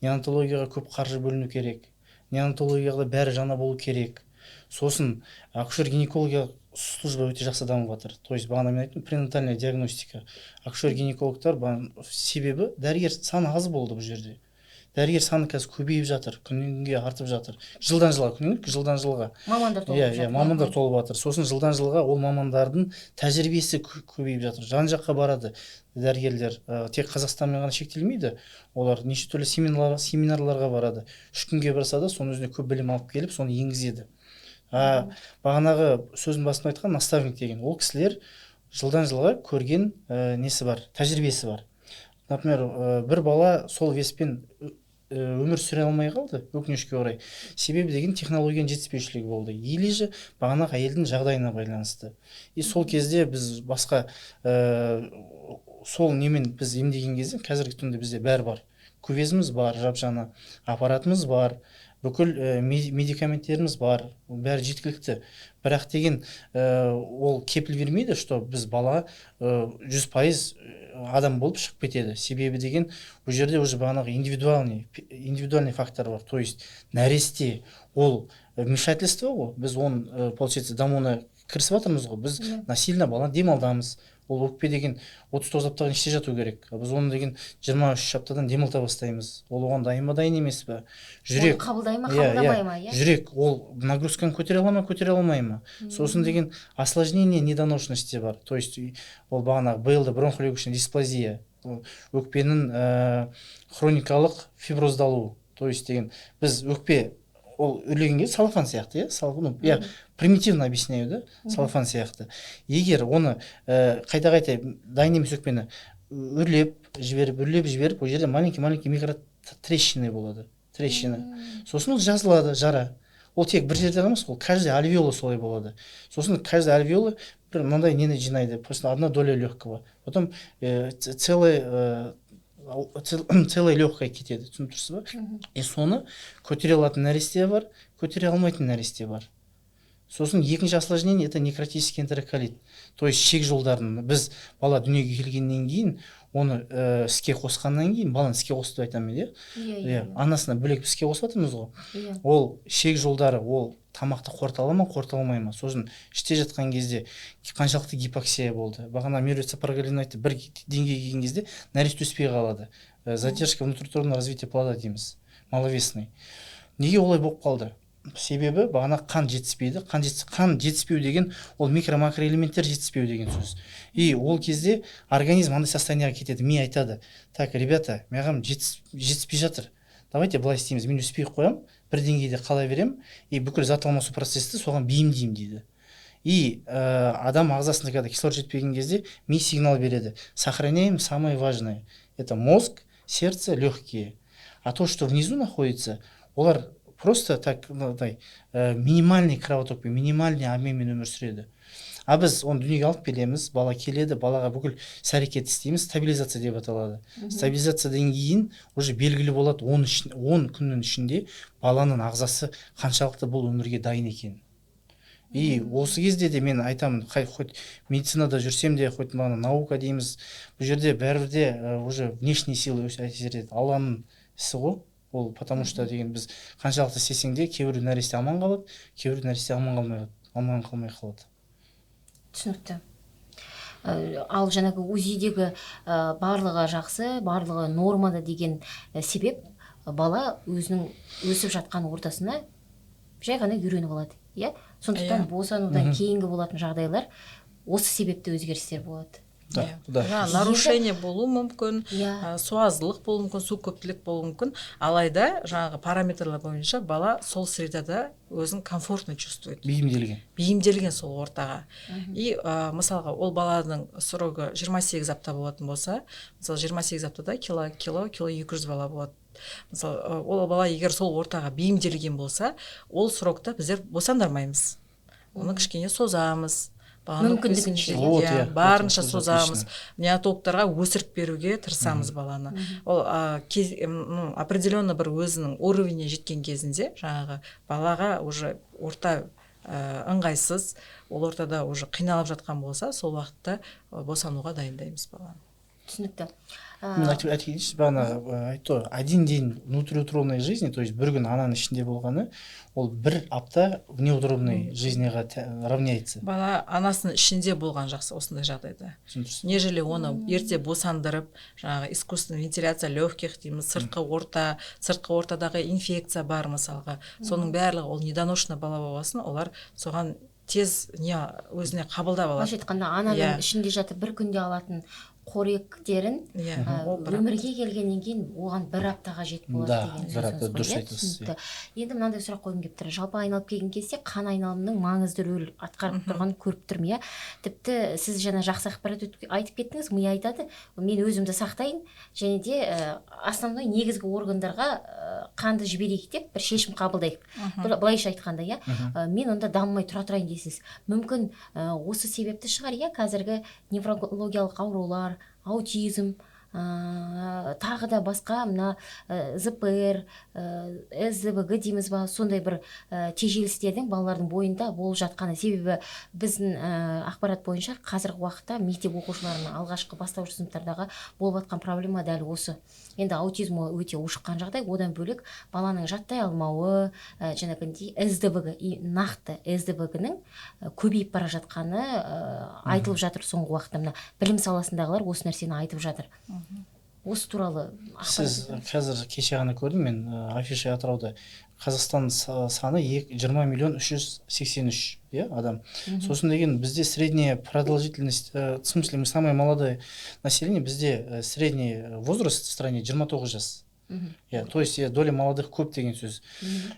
Неонатологияға көп қаржы бөліну керек. Неонатологияға бәрі жаңа болу керек. Сосын акушер-гинекология служба өте жақсы дамып жатыр. То есть бағана мен айттым, пренатальная диагностика. Акушер-гинекологтар себебі дәрігер саны аз болды бұл жерде. дәрігер саны қазір көбейіп жатыр, күннен күнге артып жатыр, жылдан жылдан жылға мамандар толып иә жатыр. мамандар толып жатыр. Сосын жылдан жылға ол мамандардың тәжірибесі көбейіп жатыр, жан жаққа барады дәрігерлер. Тек Қазақстанмен ғана шектелмейді, олар неше түрлі семинарларға барады, 3 күнге барса да соның өзіне көп білім алып келіп соны енгізеді. Бағанағы сөздің басында айтқан наставник деген ол кісілер жылдан жылға көрген несі бар, тәжірибесі бар. Например, бір бала сол веспен өмір сүре алмай қалды, өкінішке орай. Себебі деген технологияның жетіспеушілігі болды. Или же бағанағы әйелдің жағдайына байланысты. И сол кезде біз басқа сол немен біз емдеген кезде қазіргі күнде бізде бәрі бар. Күвезіміз бар, жапжаны аппаратымыз бар, бүкіл медикаменттеріміз бар, бәрі жеткілікті. Бірақ деген ол кепіл бермейді, что біз бала 100% адам болып шығып кетеді. Себебі деген бұл жерде уже бағанағы индивидуальный фактор бар. То есть нәресте ол вмешательство ғой. Біз оның получается дамуына кірісіп жатырмыз ғой. Біз насильно баланы демалдамыз. Ол өкпе деген 39 аптадан іште жату керек. Біз оны деген 23 аптадан демалта бастаймыз. Ол оған дайын ба, дайын емес пе? Жүрек қабылдай ма, қабылдамай ма? Жүрек ол нагрузканы көтере ала ма, көтере алмай ма? Сосын деген осложнение недоношенности бар. То есть ол бағанағы БЛД бронхолегочная дисплазия, өкпенің хроникалық фиброздалу. То есть деген біз өкпе ол үрлегенге салфан сияқты, иә, примитивно объясняю, да, салфан сияқты. Егер оны қайта дайын емес өкпені үрлеп жіберіп, ол жерде маленький микротрещины болады, трещина. Сосын ол жазылады, жара. Ол тек бір жерде емес, ол каждый альвеола солай болады. Сосын каждый альвеола бір мынандай нені жинайды, просто одна доля легкого. Потом целая легкая кетеді, түсініп тұрсыз ба? И соны көтере алатын нәресте бар, көтере алмайтын нәресте бар. Сосын екінші осложнение это некротический энтероколит. То есть шек жолдарын біз бала дүниеге келгеннен кейін оны іске қосқаннан кейін, баланы іске қосты айтамын, иә, анасына бөлек іске қосып жатырмыз ғой. Ол шек жолдары ол тамақты қорыта ма, қорыта алмай ма? Сосын іште жатқан кезде қаншалықты гипоксия болды. Бағана Меруерт Сапаргалина айтты, бір деңгейге келген кезде нәресте өспей қалады. Задержка внутритурного развития плода дейміз, маловесный. Неге олай болып қалды? Себебі бағана қан жетіспейді. Қан жетіспеу деген ол микро-макроэлементтер жетіспеу деген сөз. И ол кезде организм андай состояниеға кетеді. Ми айтады, так, ребята, маған жетіспей жатыр. Давайте былай істейміз, мен өспей қоям, бір деңгейде қала берем, и бүкіл зат алмасу процесті соған бейімдеймін дейді. И адам ағзасында когда кислород жетпеген кезде ми сигнал береді. Сохраняем самое важное. Это мозг, сердце, легкие. А то, что внизу находится, олар просто так минимальный кровотокпен, минимальный обменмен өмір сүреді. А біз оны дүниеге алып келеміз, бала келеді, балаға бүкіл іс-әрекет істейміз, стабилизация деп аталады. Стабилизациядан кейін уже белгілі болады 10 күннің ішінде баланың ағзасы қаншалықты бұл өмірге дайын екен. И осы кезде де мен айтамын, хоть медицинада жүрсем де, хоть наука дейміз, бұл жерде бәрібірде уже внешние силы әсер етеді. Алланың ісі ғой. Ол потому что деген біз қаншалықты істесең де кейбір нәресте аман қалады, кейбір нәресте аман қалмай қалады. Түсінікті. Ал жаңағы УЗИдегі барлығы жақсы, барлығы нормада деген себеп бала өзінің өсіп жатқан ортасына жай ғана үйреніп алады. Иә? Сондықтан босанудан кейінгі болатын жағдайлар осы себепті өзгерістер болады. Нарушение болуы мүмкін, суаздылық болуы мүмкін, су көптілік болуы мүмкін. Алайда жаңағы параметрлар бойынша бала сол средада өзін комфортно чувствует. Бейімделген сол ортаға. И мысалға ол баланың срогы 28 апта болатын болса, мысалы 28 аптада кило 200 бала болады. Мысалы ол бала егер сол ортаға бейімделген болса, ол срокта біздер босандырмаймыз. Оны кішкене созамыз. Мүмкіндігінше барынша созамыз, неотоптарға өсіріп беруге тырысамыз баланы. Ол определенно бір өзінің уровеніне жеткен кезінде жаңағы балаға уже орта ыңғайсыз, ол ортада уже қиналып жатқан болса, сол уақытта босануға дайындаймыз баланы. Түсінікті. Мен айта кетейінші, бағана айтты ғой, один день внутриутробной жизни, то есть бір күн ананың ішінде болғаны, ол бір апта внеутробной жизниға равняется. Бала анасының ішінде болған жақсы осындай жағдайда. Нежели оны ерте босандырып, жаңағы искусственный вентиляция легких дейміз, сыртқы ортадағы инфекция бар мысалға. Соның барлығы ол недоношенный бала болғасын, олар соған тез өзіне қабылдап алады. Былайша айтқанда ананың ішінде жатып бір күнде алатын қоректерін өмірге келгеннен кейін оған бір аптаға жет болады деген сөзіңіз дұрыс ғой. айтасыз. Енді мынандай сұрақ қойғым келіп тұр. Жалпы айналып келген кезде қан айналымының маңызды рөл атқарып тұрғанын көріп тұрмын, иә. Тіпті сіз жаңа жақсы ақпарат айтып кеттіңіз, ми айтады, мен өзімді сақтайын және де основной негізгі органдарға қанды жіберейік деп бір шешім қабылдайық. Былайша айтқанда, иә, мен онда дамымай тұра тұрайын дейсіз. Мүмкін осы себепті шығар, иә, қазіргі неврологиялық аурулар, аутизм, тағы да басқа мына ЗПР, СЗВГ дейміз ба, сондай бір тежелістердің балалардың бойында болып жатқаны. Себебі біздің ақпарат бойынша қазіргі уақытта мектеп оқушыларының алғашқы бастауыш сыныптардағы болып жатқан проблема дәл осы. Енді аутизм өте ушыққан жағдай, одан бөлек баланың жаттай алмауы, жаңағындай СДВГ, нақты СДВГ-нің көбейіп бара жатқаны айтылып жатыр соңғы уақытта. Мына білім саласындағылар осы нәрсені айтып жатыр. Осы туралы сіз қазір кеше ғана көрдім мен афиша Атырауда. Қазақстан саны 20 083 000 адам. Сосын деген бізде средняя продолжительность, в смысле мы самое молодое население, бізде средний возраст в стране 29 жас. То есть доля молодых көп деген сөз.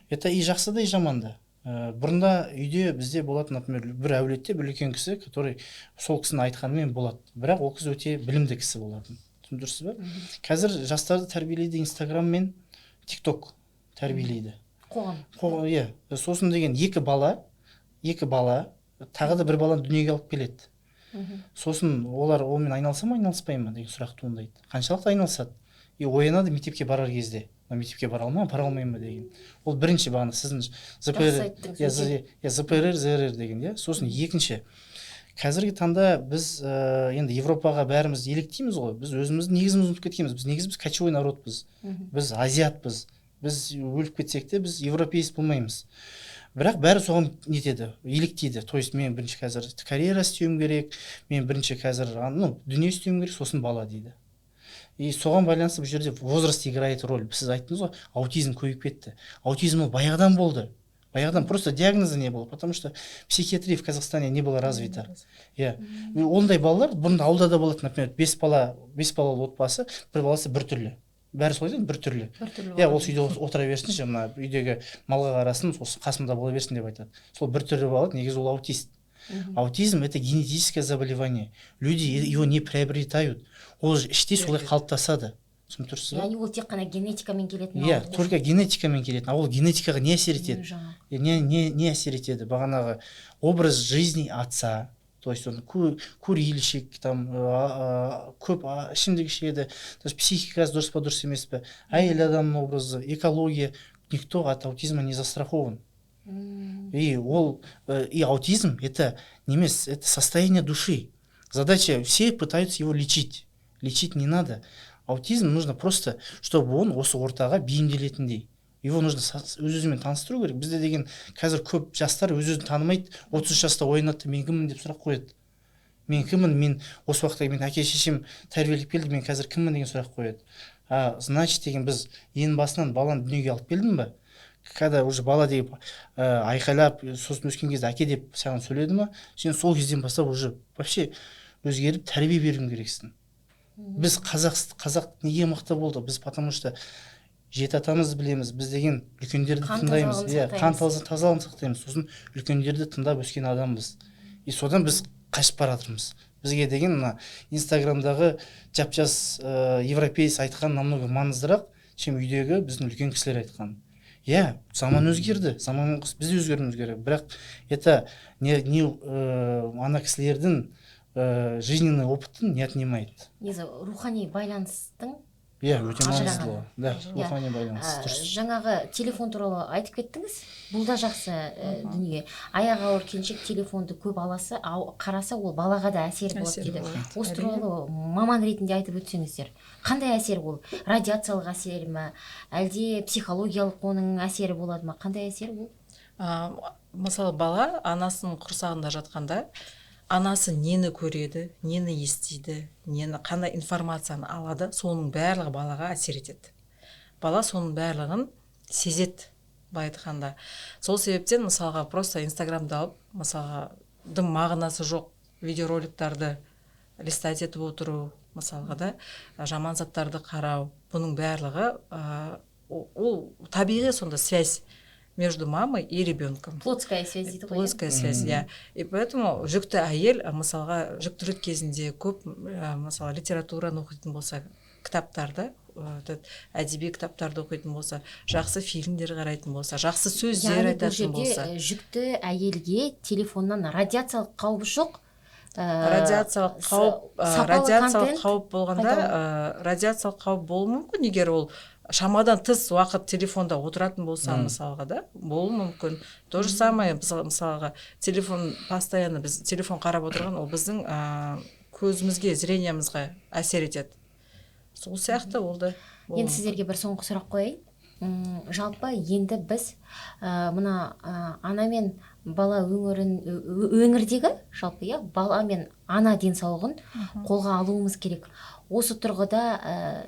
Это и жақсы да, и жаман да. Бұрында үйде бізде болатын, например, бір әулетте бір үлкен кісі, который сол кісінің айтқанымен болады. Бірақ ол кісі өте білімді кісі болатын. Дұрыс ба? Қазір жастарды тәрбиелейді Инстаграм мен ТикТок тәрбиелейді. Қоғам. Сосын деген екі бала тағы да бір баланы дүниеге алып келеді. Сосын олар онымен айналыса ма, айналыспай ма деген сұрақ туындайды. Қаншалықты айналысады? Оянады мектепке барар кезде. Мектепке бара алмаймын ба деген. Ол бірінші бағана сіздің ЗПР, ЗРР деген. Сосын екінші, қазіргі таңда біз енді Европаға бәріміз еліктейміз ғой. Біз өзіміздің негізімізді ұмытып кеткенбіз. Біз негізі кочевой народпыз. Біз азиатпыз. Біз өліп кетсек те біз европеец болмаймыз. Бірақ бәрі соған нетеді, еліктейді. То есть мен бірінші қазір карьера істеуім керек, мен бірінші қазір дүние істеуім керек, сосын бала дейді. И соған байланысты бұл жерде возраст играет роль. Сіз айттыңыз ғой, аутизм көбейіп кетті. Аутизм ол баяғыдан болды. Баяғыдан просто диагнозы не было, потому что психиатрия в Казахстане не была развита. Ондай балалар бұрында ауылда да болады, например, 5 балалы отбасы, бір баласы бір түрлі. Бәрі солай дейді, бір түрлі. Осы үйде отыра берсінші, мына үйдегі малға қарасын, қасымда бола берсін деп айтады. Сол бір түрлі бала, негізі ол аутист. Аутизм это генетическое заболевание. Люди его не приобретают. Ол іште солай қалыптасады. Яғни ол тек қана генетикамен келетін. Только генетикамен келетін. Ол генетикаға не әсер етеді? Не әсер етеді? Бағанағы образ жизни отца. То есть он курильщик, көп ішімдік ішеді, психикасы дұрыс па дұрыс емес пе, әйел адамның образы, экология, никто от аутизма не застрахован. И аутизм это состояние души. Задача, все пытаются его лечить. Лечить не надо. Аутизм нужно просто, чтобы он осы ортаға бейімделетіндей. Его нужно өз-өзімен таныстыру керек. Бізде деген қазір көп жастар өз-өзін танымайды, 30 жаста оянады, мен кіммін деп сұрақ қояды. Мен кіммін, мен осы уақытта мен әке-шешем тәрбиелеп келді, мен қазір кіммін деген сұрақ қояды. Значит деген біз ең басынан баланы дүниеге алып келдің ба? Когда уже бала деп айқайлап, сосын өскен кезде әке деп саған сөйледі ма, сен сол кезден бастап уже вообще өзгеріп тәрбие беруің керексің. Біз қазақ неге мықты болды? Біз потому что жеті атамызды білеміз, біз деген үлкендерді тыңдаймыз, қан тазалығын сақтаймыз, сосын үлкендерді тыңдап өскен адамбыз. И содан біз қашып бара жатырмыз. Бізге деген мына Инстаграмдағы жап-жас европеец айтқан намного маңыздырақ, чем үйдегі біздің үлкен кісілер айтқан. Заман өзгерді, біз өзгеруіміз керек. Бірақ это ана кісілердің жизненный опытын не отнимает. Рухани байланыстың Иә, өте ажыраған. маңыздылығы. Да, Иә. рухани байланыс дұрыс. Жаңағы телефон туралы айтып кеттіңіз. Бұл да жақсы дүние. Аяғы ауыр келіншек телефонды көп қараса, ол балаға да әсер болады дейді. Осы туралы маман ретінде айтып өтсеңіздер. Қандай әсер ол? Радиациялық әсер ме, әлде психологиялық оның әсері болады ма? Қандай әсер ол? Мысалы, бала анасының құрсағында жатқанда анасы нені көреді, нені естиді, қандай информацияны алады, соның барлығы балаға әсер етеді. Бала соның барлығын сезеді, былай айтқанда. Сол себептен мысалға просто инстаграмды алып, мысалға дым мағынасы жоқ видеороликтарды листать етіп отыру, мысалға да жаман заттарды қарау, бұның барлығы ол табиғи сонда связь между мамой и ребенком. Плотская связь дейді ғой. Плотская связь, иә. И поэтому жүкті әйел, мысалға, жүктілік кезінде көп, мысалы, литератураны оқитын болса, кітаптарды, әдеби кітаптарды оқитын болса, жақсы фильмдер қарайтын болса, жақсы сөздер айтатын болса. Жүкті әйелге телефоннан радиациялық қауіп жоқ. Радиациялық қауіп болғанда, радиациялық қауіп болуы мүмкін, егер ол шамадан тыс уақыт телефонда отыратын болса, мысалға, да, болуы мүмкін. То же самое, мысалға, телефон постоянно, біз телефон қарап отырған, ол біздің көзімізге, зрениямызға әсер етеді. Сол сияқты ол да. Енді сіздерге бір соңғы сұрақ қояйын. Жалпы енді біз мына ана мен бала өңірдегі жалпы, иә, бала мен ана денсаулығын қолға алуымыз керек. Осы тұрғыда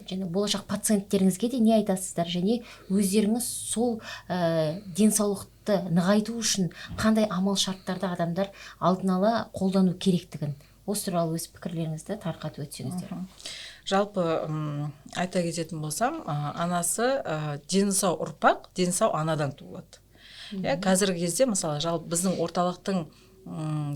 және болашақ пациенттеріңізге де не айтасыздар, және өздеріңіз сол денсаулықты нығайту үшін қандай амал шарттарды адамдар алдын ала қолдану керектігін, осы туралы өз пікірлеріңізді тарқатып өтсеңіздер. Жалпы айта кететін болсам, анасы дені сау ұрпақ, дені сау анадан туылады. Қазіргі кезде, мысалы, жалпы біздің орталықтың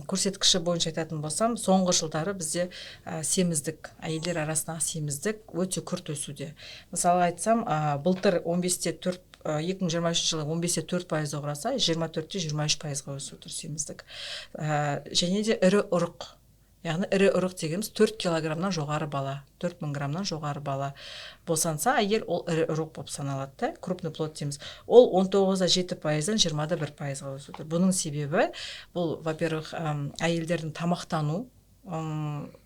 көрсеткіші бойынша айтатын болсам, соңғы жылдары бізде семіздік, әйелдер арасындағы семіздік өте күрт өсуде. Мысалы айтсам, былтыр 2023 жылы 15-4% құраса, 24-23%-ға өсіп отыр семіздік. Және де ірі ұрық. Яғни ірі ұрық дегеніміз 4 килограммнан жоғары бала, 4000 граммнан жоғары бала болсанса, әйел ол ірі ұрық болып саналады, крупный плод дейміз. Ол 19-7%-дан 21%-ға өсіп отыр. Бұның себебі, бұл, во-первых, әйелдердің тамақтану,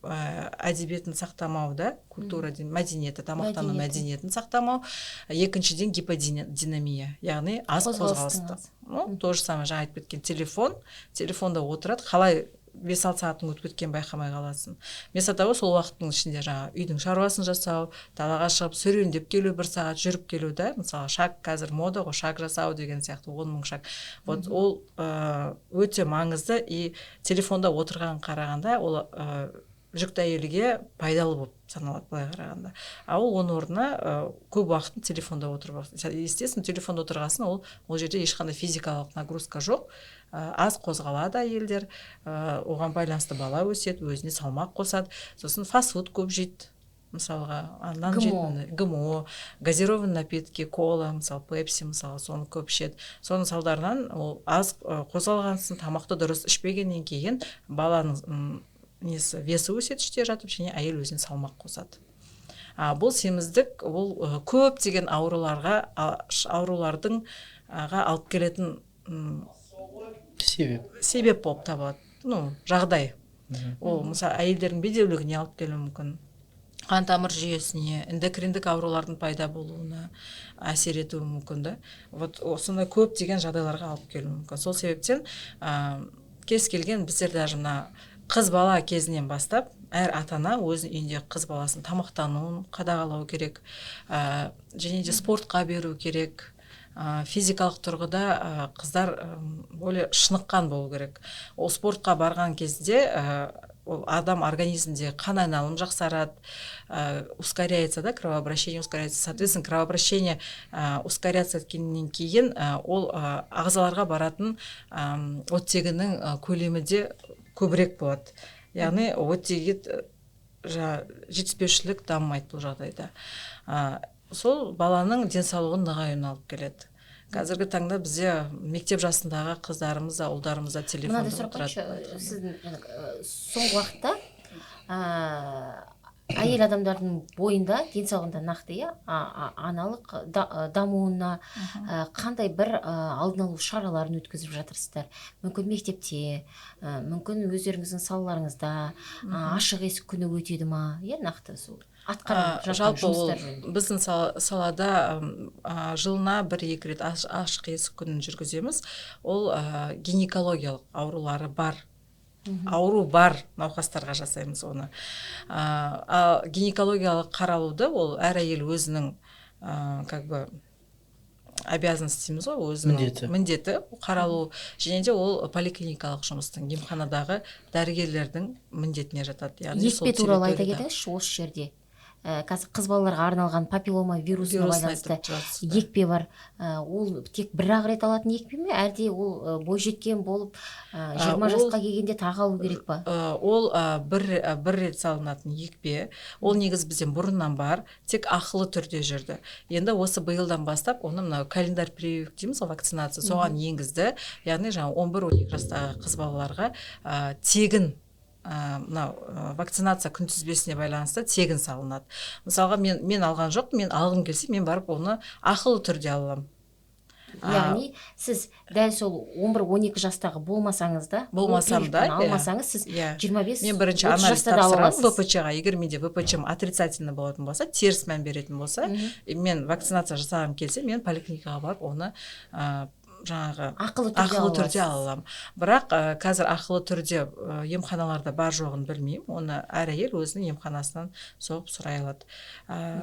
әдебиетін сақтамауда, культура, мәдениеті, тамақтану мәдениетін сақтамау, екіншіден гиподинамия, яғни аз қозғалысты. То же самое, жаңа айтып кеткен телефонда отырады, қалай 5-6 сағаттың өтіп кеткен байқамай қаласың. Вместо того, сол уақыттың ішінде жаңа үйдің шаруасын жасау, далаға шығып серуендеп келу, 1 сағат жүріп келу, да, мысалы, шаг қазір мода ғой, шаг жасау деген сияқты 10 000 шаг. Вот ол өте маңызды, и телефонда отырған қарағанда ол жүкті әйелге пайдалы болып саналады, былай қарағанда. Ол оның орнына көп уақытын телефонда отырып. Естественно, телефонда отырғасын, ол жерде ешқандай физикалық нагрузка жоқ. Аз қозғалады әйелдер, оған байланысты бала өседі, өзіне салмақ қосады. Сосын фастфуд көп жейді. Мысалға, ГМО, газированный напитки, кола, мысалы, пепси, мысалы, соны көп ішеді. Соның салдарынан ол аз қозғалғансын, тамақты дұрыс ішпегеннен кейін баланың весі өседі іште жатып, және әйел өзіне салмақ қосады. Бұл семіздік, бұл көптеген аурулардың алып келетін себеп болып табылады. Жағдай. Ол, мысалы, әйелдердің бедеулігіне алып келуі мүмкін. Қан тамыр жүйесіне, эндокриндік аурулардың пайда болуына әсер етуі мүмкін. Вот осындай көптеген жағдайларға алып келуі мүмкін. Сол себептен кез келген біздер даже мына қыз бала кезінен бастап, әр ата-ана өзінің үйінде қыз баласын тамақтануын қадағалау керек, және де спортқа беру керек. Физикалық тұрғыда қыздар шыныққан болу керек. Ол спортқа барған кезде адам организмде қан айналым жақсарады, ускоряется, да, кровообращение ускоряется. Соответственно, кровообращение ускоряться еткеннен кейін ол ағзаларға баратын оттегінің көлемі де көбірек болады. Яғни оттегі жетіспеушілік дамымайды бұл жағдайда. Сол баланың денсаулығын нығаюына алып келеді. Қазіргі таңда бізде мектеп жасындағы қыздарымыз да, ұлдарымыз да телефонда отырады. Сіздің соңғы уақытта әйел адамдардың бойында денсаулығында нақты аналық дамуына қандай бір алдын алу шараларын өткізіп жатырсыздар? Мүмкін мектепте, мүмкін өздеріңіздің салаларыңызда ашық есік күні өтеді ма? Нақты сол атқарып жатқан жалпы ол жұмыстар жөнінде. біздің салада жылына 1-2 рет ашық есік күнін жүргіземіз. Ол гинекологиялық аурулары бар науқастарға жасаймыз оны. Гинекологиялық қаралуды ол әр әйел өзінің как бы обязанность дейміз ғой, өзінің міндеті қаралу, және де ол поликлиникалық жұмыстың, емханадағы дәрігерлердің міндетіне жатады. Екпе туралы айта кетіңізші осы жерде. Қазір қыз балаларға арналған папиллома вирусына байланысты екпе бар. Ол тек бір-ақ рет алатын екпе ме, әлде ол бойжеткен болып 20 жасқа келгенде тағы алу керек па? Ол бір рет салынатын екпе. Ол негіз бізден бұрыннан бар, тек ақылы түрде жүрді. Енді осы биылдан бастап оны мына календарь прививок дейміз, вакцинация, соған енгізді. Яғни 11-12 жастағы қыз балаларға тегін вакцинация күнтізбесіне байланысты тегін салынады. Мысалға мен алған жоқ, мен алғым келсе, мен барып оны ақылы түрде аламын. Яғни сіз дәл сол 11-12 жастағы болмасаңыз да, алмасаңыз, сіз 25-30 мен бірінші анализ тапсырамын ВПЧ-ға. Егер менде ВПЧ-м отрицательный болатын болса, теріс мән беретін болса, мен вакцинация жасағым келсе, мен поликлиникаға барып оны жаңағы ақылы түрде аламын. Бірақ қазір ақылы түрде емханаларда бар жоғын білмеймін. Оны әр әйел өзінің емханасынан соғып сұрай алады.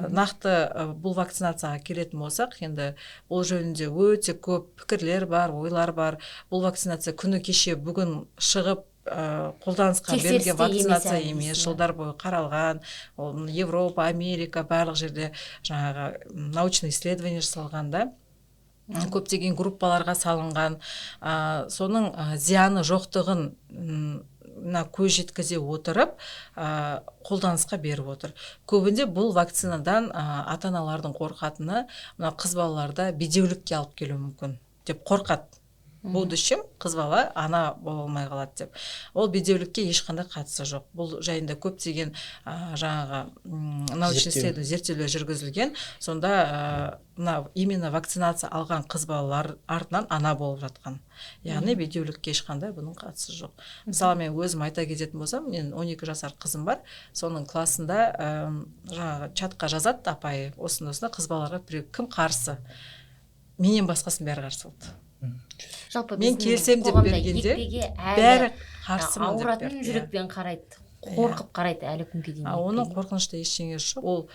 Нақты бұл вакцинацияға келетін болсақ, енді бұл жөнінде өте көп пікірлер бар, ойлар бар. Бұл вакцинация күні кеше бүгін шығып қолданысқа берілген вакцинация емес, жылдар бойы қаралған. Ол Европа, Америка, барлық жерде жаңағы научный исследование жасалғанда көптеген группаларға салынған, соның зияны жоқтығын көз жеткізе отырып қолданысқа беріп отыр. Көбінде бұл вакцинадан ата-аналардың қорқатыны қыз балаларда бедеулікке алып келуі мүмкін деп қорқады. Будущем қыз бала ана бола алмай қалады деп. Ол бедеулікке ешқандай қатысы жоқ. Бұл жайында көптеген жаңағы научный зерттеулер жүргізілген. Сонда именно вакцинация алған қыз балалар артынан ана болып жатқан. Яғни бедеулікке ешқандай бұның қатысы жоқ. Мысалы, мен өзім айта кететін болсам, мен 12 жасар қызым бар. Соның классында жаңағы чатқа жазады апайы, осында қыз балаларға кім қарсы? Менен басқасын бәрі қарсы болды. Жалпы мен келсем деп бергенде бәрі қарсымын деп ауыратын жүрекпен қарайды, қорқып қарайды әлі күнге дейін. Оның қорқынышты ештеңесі жоқ. Ол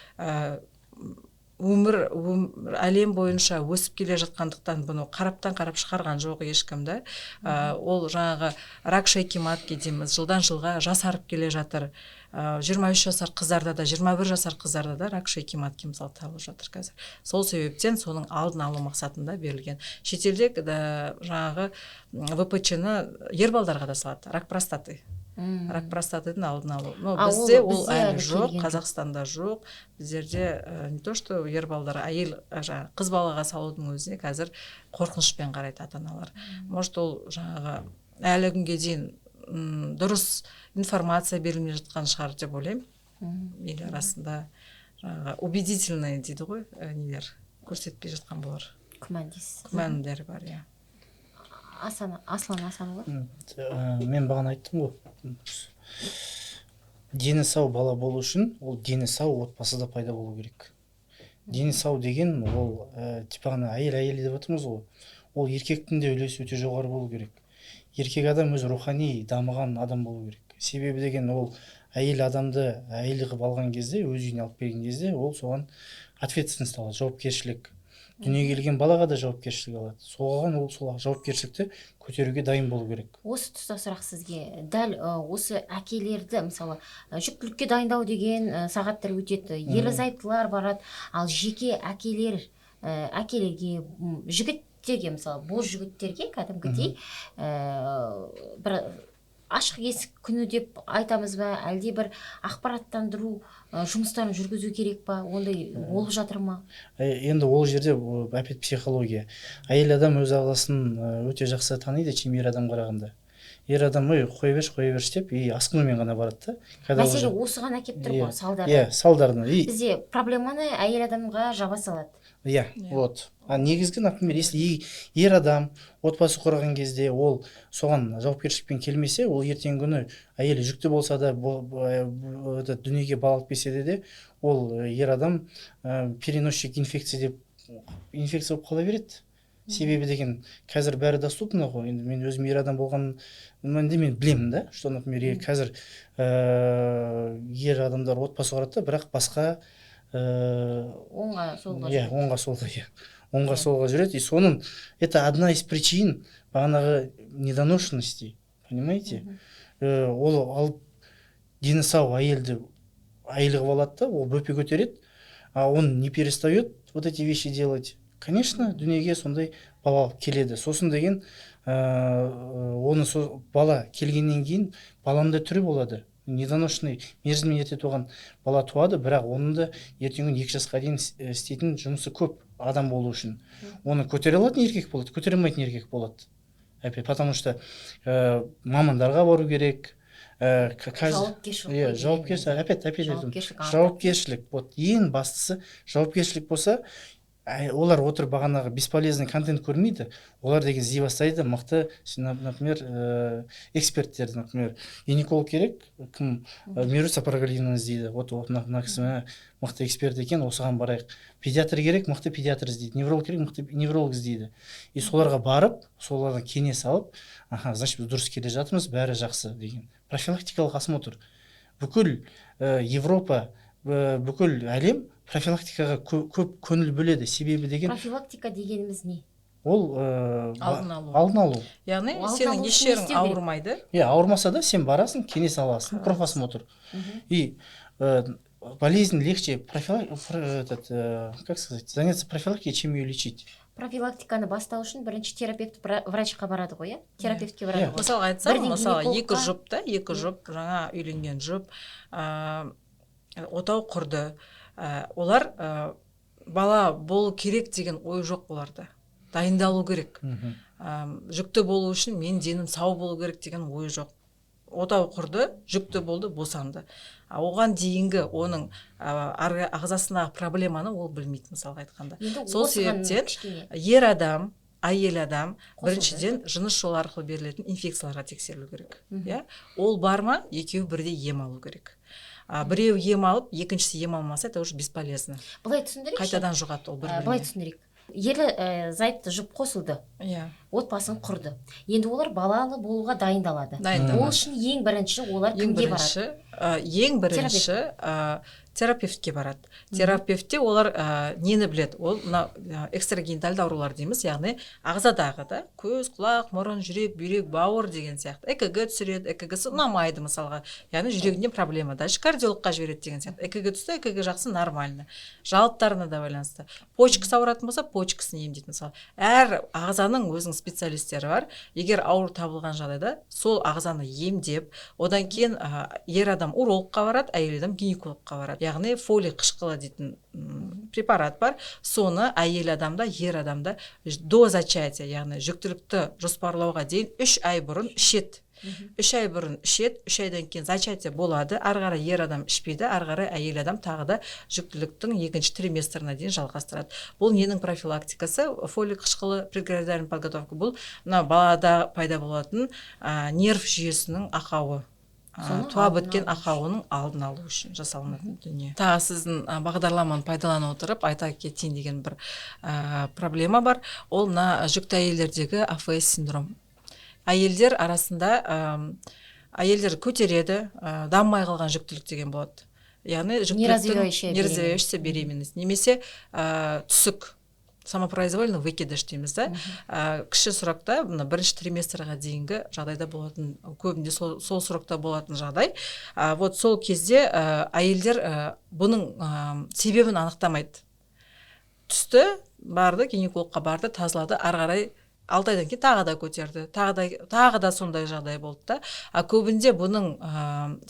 әлем бойынша өсіп келе жатқандықтан бұны қараптан шығарған жоқ ешкімді. Ол жаңағы рак шейки матки дейміз, жылдан жылға жасарып келе жатыр. 23 жасар қыздарда да, 21 жасар қыздарда да рак шейки матки мысалы табылып жатыр қазір. Сол себептен соның алдын алу мақсатында берілген. Шетелде жаңағы ВПЧ-ны ер балдарға да салады, рак простаты. Рак простатыдың алдын алу. Бізде ол әлі жоқ, Қазақстанда жоқ. Біздерде не то что ер балдар, әйел қыз балаға салудың өзіне қазір қорқынышпен қарайды ата-аналар. Может, ол жаңағы әлі күнге дейін дұрыс информация берілмей жатқан шығар деп ойлаймын. Ел арасында жаңағы убедительный дейді ғой, нелер көрсетпей жатқан болар. Күмәндер бар, иә. Аслан Асанұлы. Мен бағана айттым ғой. Дені сау бала болу үшін, ол дені сау отбасыда пайда болу керек. Дені сау деген ол типағына әйел деп отырмыз ғой. Ол еркектің де үлесі өте жоғары болу керек. Еркек адам өзі рухани дамыған адам болу керек. Себебі деген ол әйел адамды әйел қылып алған кезде, өз үйіне алып келген кезде, ол соған ответственность алады, жауапкершілік. Дүниеге келген балаға да жауапкершілік алады. Соған ол сол жауапкершілікті көтеруге дайын болу керек. Осы тұста сұрақ сізге, дәл осы әкелерді, мысалы, жүктілікке дайындау деген сағаттар өтеді, ерлі-зайыптылар барады, ал жеке әкелерге, жігіттерге, мысалы, боз жігіттерге кәдімгідей бір ашық есік күні деп айтамыз ба, әлде бір ақпараттандыру жұмыстарын жүргізу керек па, ондай болып жатыр ма? Енді ол жерде опять психология. Әйел адам өз ағзасын өте жақсы таниды, чем ер адам қарағанда. ер адам қоя берші деп и асқынумен ғана барады да. Когда мәселе уже осыған әкеп тұр Иә, ғой салдары. иә, салдарына. Бізде проблеманы әйел адамға жаба салады. Иә, вот. А негізгі, например, если ер адам отбасы құрған кезде ол соған жауапкершілікпен келмесе, ол ертеңгі күні әйелі жүкті болса да, дүниеге бала алып келсе де, ол ер адам переносчик инфекция болып қала береді. Себебі деген қазір бәрі доступно ғой. Енді мен өзім ер адам болғанмын, мен білемін да, что, например, қазір ер адамдар отбасы құрады да, бірақ басқа оңға солға иә, оңға солға жүреді. И соның, это одна из причин бағанағы недоношенности, понимаете? Ол алып дені сау әйелді айылғып алады да, ол бөпе көтереді, а он не перестает вот эти вещи делать. Конечно, дүниеге сондай бала келеді. Сосын деген оны бала келгеннен кейін баланың да түрі болады. Недоношенный мерзімінен ерте туған бала туады, бірақ оның да ертеңгі 2 жасқа дейін істейтін жұмысы көп адам болу үшін. Оны көтере алатын еркек болады, көтере алмайтын еркек болады. Опять, потому что мамандарға бару керек. Жауапкершілік. Вот ең бастысы жауапкершілік болса, олар отырып бағанағы бесполезный контент көрмейді, олар деген іздей бастайды мықты, например, эксперттерді, например, гинеколог керек, кім Меруерт Сапарғалиевнаны іздейді, вот мына кісі мықты эксперт екен, осыған барайық. Педиатр керек, мықты педиатр іздейді, невролог керек, мықты невролог іздейді. И соларға барып, солардан кеңес алып, значит, біз дұрыс келе жатырмыз, бәрі жақсы деген. Профилактикалық осмотр. Бүкіл Европа, бүкіл әлем профилактикаға көп көңіл бөледі. Себебі деген профилактика дегеніміз не? Ол алдын алу. Яғни сенің еш жерің ауырмайды. Иә, ауырмаса да сен барасың, кеңес аласың, профосмотр. И болезнь легче заняться профилактикой, чем ее лечить. Профилактиканы бастау үшін бірінші терапевт врачқа барады ғой, терапевтке барады ғой. Мысалға айтсам, мысалы екі жұп, жаңа үйленген жұп, отау құрды. Олар бала болу керек деген ой жоқ оларда. Дайындалу керек. Жүкті болу үшін мен денім сау болу керек деген ой жоқ. Отау құрды, жүкті болды, босанды. Оған дейінгі оның ағзасындағы проблеманы ол білмейді, мысалға айтқанда. Сол себептен ер адам, әйел адам біріншіден жыныс жолы арқылы берілетін инфекцияларға тексерілу керек. Ол бар ма, екеуі бірдей ем алу керек. Біреу ем алып, екіншісі ем алмаса, это уже бесполезно. Былай түсіндірейікші. Қайтадан жұғады ол бір-біріне. Былай түсіндірейік. Ерлі зайыпты жұп қосылды, отбасын құрды. Енді олар балалы болуға дайындалады. Ол үшін ең бірінші олар кімге барады? Ең бірінші терапевтке барады. Терапевтте олар нені біледі? Ол экстрагенитальды аурулар дейміз, яғни ағзадағы да көз, құлақ, мұрын, жүрек, бүйрек, бауыр деген сияқты. ЭКГ түсіреді, ЭКГ-сі ұнамайды мысалға. Яғни жүрегінде проблема. Дальше кардиологқа жібереді деген сияқты. ЭКГ түсті, ЭКГ жақсы, нормально. Жалыптарына да байланысты. Почкасы ауыратын болса, почкасын емдейді мысалы. Әр ағзаның өзінің специалистері бар. Егер ауру табылған жағдайда сол ағзаны емдеп, одан кейін ер адам урологқа барады, әйел адам гинекологқа барады. Яғни фолий қышқылы дейтін препарат бар. Соны әйел адамда, ер адамда до зачатия, яғни жүктілікті жоспарлауға дейін 3 ай бұрын ішеді. 3 ай бұрын ішеді, 3 айдан кейін зачатия болады. Ары қарай ер адам ішпейді, ары қарай әйел адам тағы да жүктіліктің 2-ші триместріне дейін жалғастырады. Бұл ненің профилактикасы? Фолий қышқылы предгравидальный подготовка. Бұл балада пайда болатын нерв жүйесінің ақауы. Туа біткен ақауының алдын алу үшін жасалынатын дүние. Тағы сіздің бағдарламаны пайдалана отырып айта кетейін деген бір проблема бар. Ол жүкті әйелдердегі АФС синдром. Әйелдер арасында әйелдер көтереді, даммай қалған жүктілік деген болады. Яғни неразвивающаяся беременность немесе түсік, самопроизвольный выкидыш дейміз да. Кіші сұрақта бірінші триместрға дейінгі жағдайда болатын, көбінде сол сұрақта болатын жағдай. Вот сол кезде әйелдер бұның себебін анықтамайды. Түсті, барды, гинекологқа барды, тазалады, ары қарай 6 айдан кейін тағы да көтерді, тағы да сондай жағдай болды да. Көбінде бұның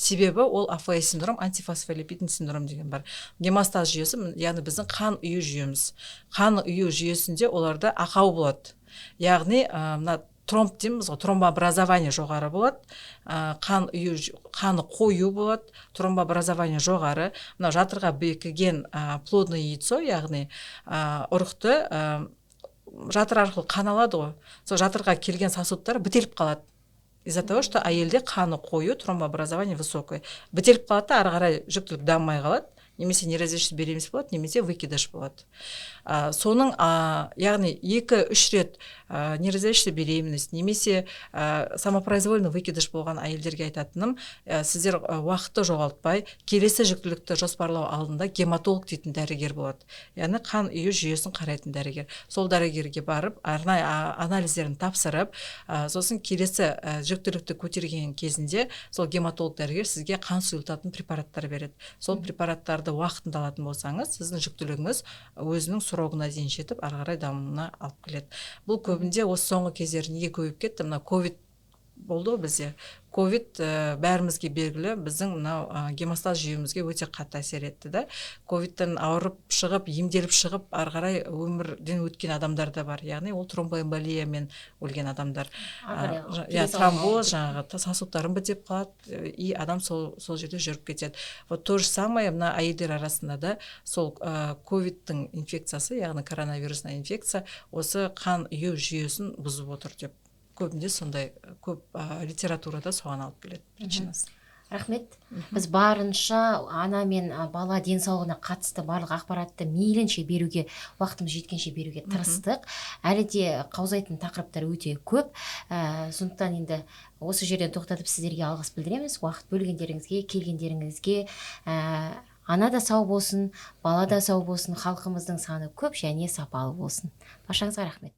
себебі ол АФС синдром, антифосфолипидный синдром деген бар. Гемостаз жүйесі, яғни біздің қан үйі жүйеміз. Қан үйі жүйесінде оларда ақау болады. Яғни тромб дейміз ғой, тромбообразование жоғары болады, қаны қою болады, тромбообразование жоғары. Мына жатырға бекіген плодное яйцо, яғни ұрықты жатыр арқылы қан алады ғой, сол жатырға келген сосудтар бітеліп қалады. Из-за того, что әйелде қаны қою, тромбообразование высокое. Бітеліп қалады да, ары қарай жүктілік дамымай қалады. Немесе неразрешенный беременность болады, немесе выкидыш болады. Соның, яғни 2-3 рет неразрешенный беременность, немесе самопроизвольный выкидыш болған әйелдерге айтатыным, сіздер уақытты жоғалтпай, келесі жүктілікті жоспарлау алдында гематолог дейтін дәрігер болады. Яғни қан үйі жүйесін қарайтын дәрігер. Сол дәрігерге барып, арнайы анализдерін тапсырып, сосын келесі жүктілікті көтерген кезінде сол гематолог дәрігер сізге қан сұйылтатын препараттар береді. Сол препараттарды уақытында алатын болсаңыз, сіздің жүктілігіңіз өзінің срогына дейін жетіп, ары қарай дамуына алып келеді. Бұл көбінде осы соңғы кездері неге көбейіп кетті? Мына ковид болды бізде. Ковид бәрімізге белгілі, біздің мынау гемостаз жүйемізге өте қатты әсер етті да. Ковидтен ауырып шығып, емделіп шығып, ары қарай өмірден өткен адамдар да бар. Яғни ол тромбоэмболиямен өлген адамдар. Тромбоз, жаңағы сосудтарын бітеп қалады, и адам сол жерде жүріп кетеді. Вот то же самое мына әйелдер арасында да сол ковидтің инфекциясы, яғни коронавирусная инфекция, осы қан үйі жүйесін бұзып отыр деп. Көбінде сондай көп литературада соған алып келеді причинасы. Рахмет. Біз барынша ана мен бала денсаулығына қатысты барлық ақпаратты мейлінше беруге, уақытымыз жеткенше беруге тырыстық. Әлі де қаузайтын тақырыптар өте көп. Сондықтан енді осы жерден тоқтатып сіздерге алғыс білдіреміз. Уақыт бөлгендеріңізге, келгендеріңізге. Ана да сау болсын, бала да сау болсын, халқымыздың саны көп және сапалы болсын. Баршаңызға рахмет.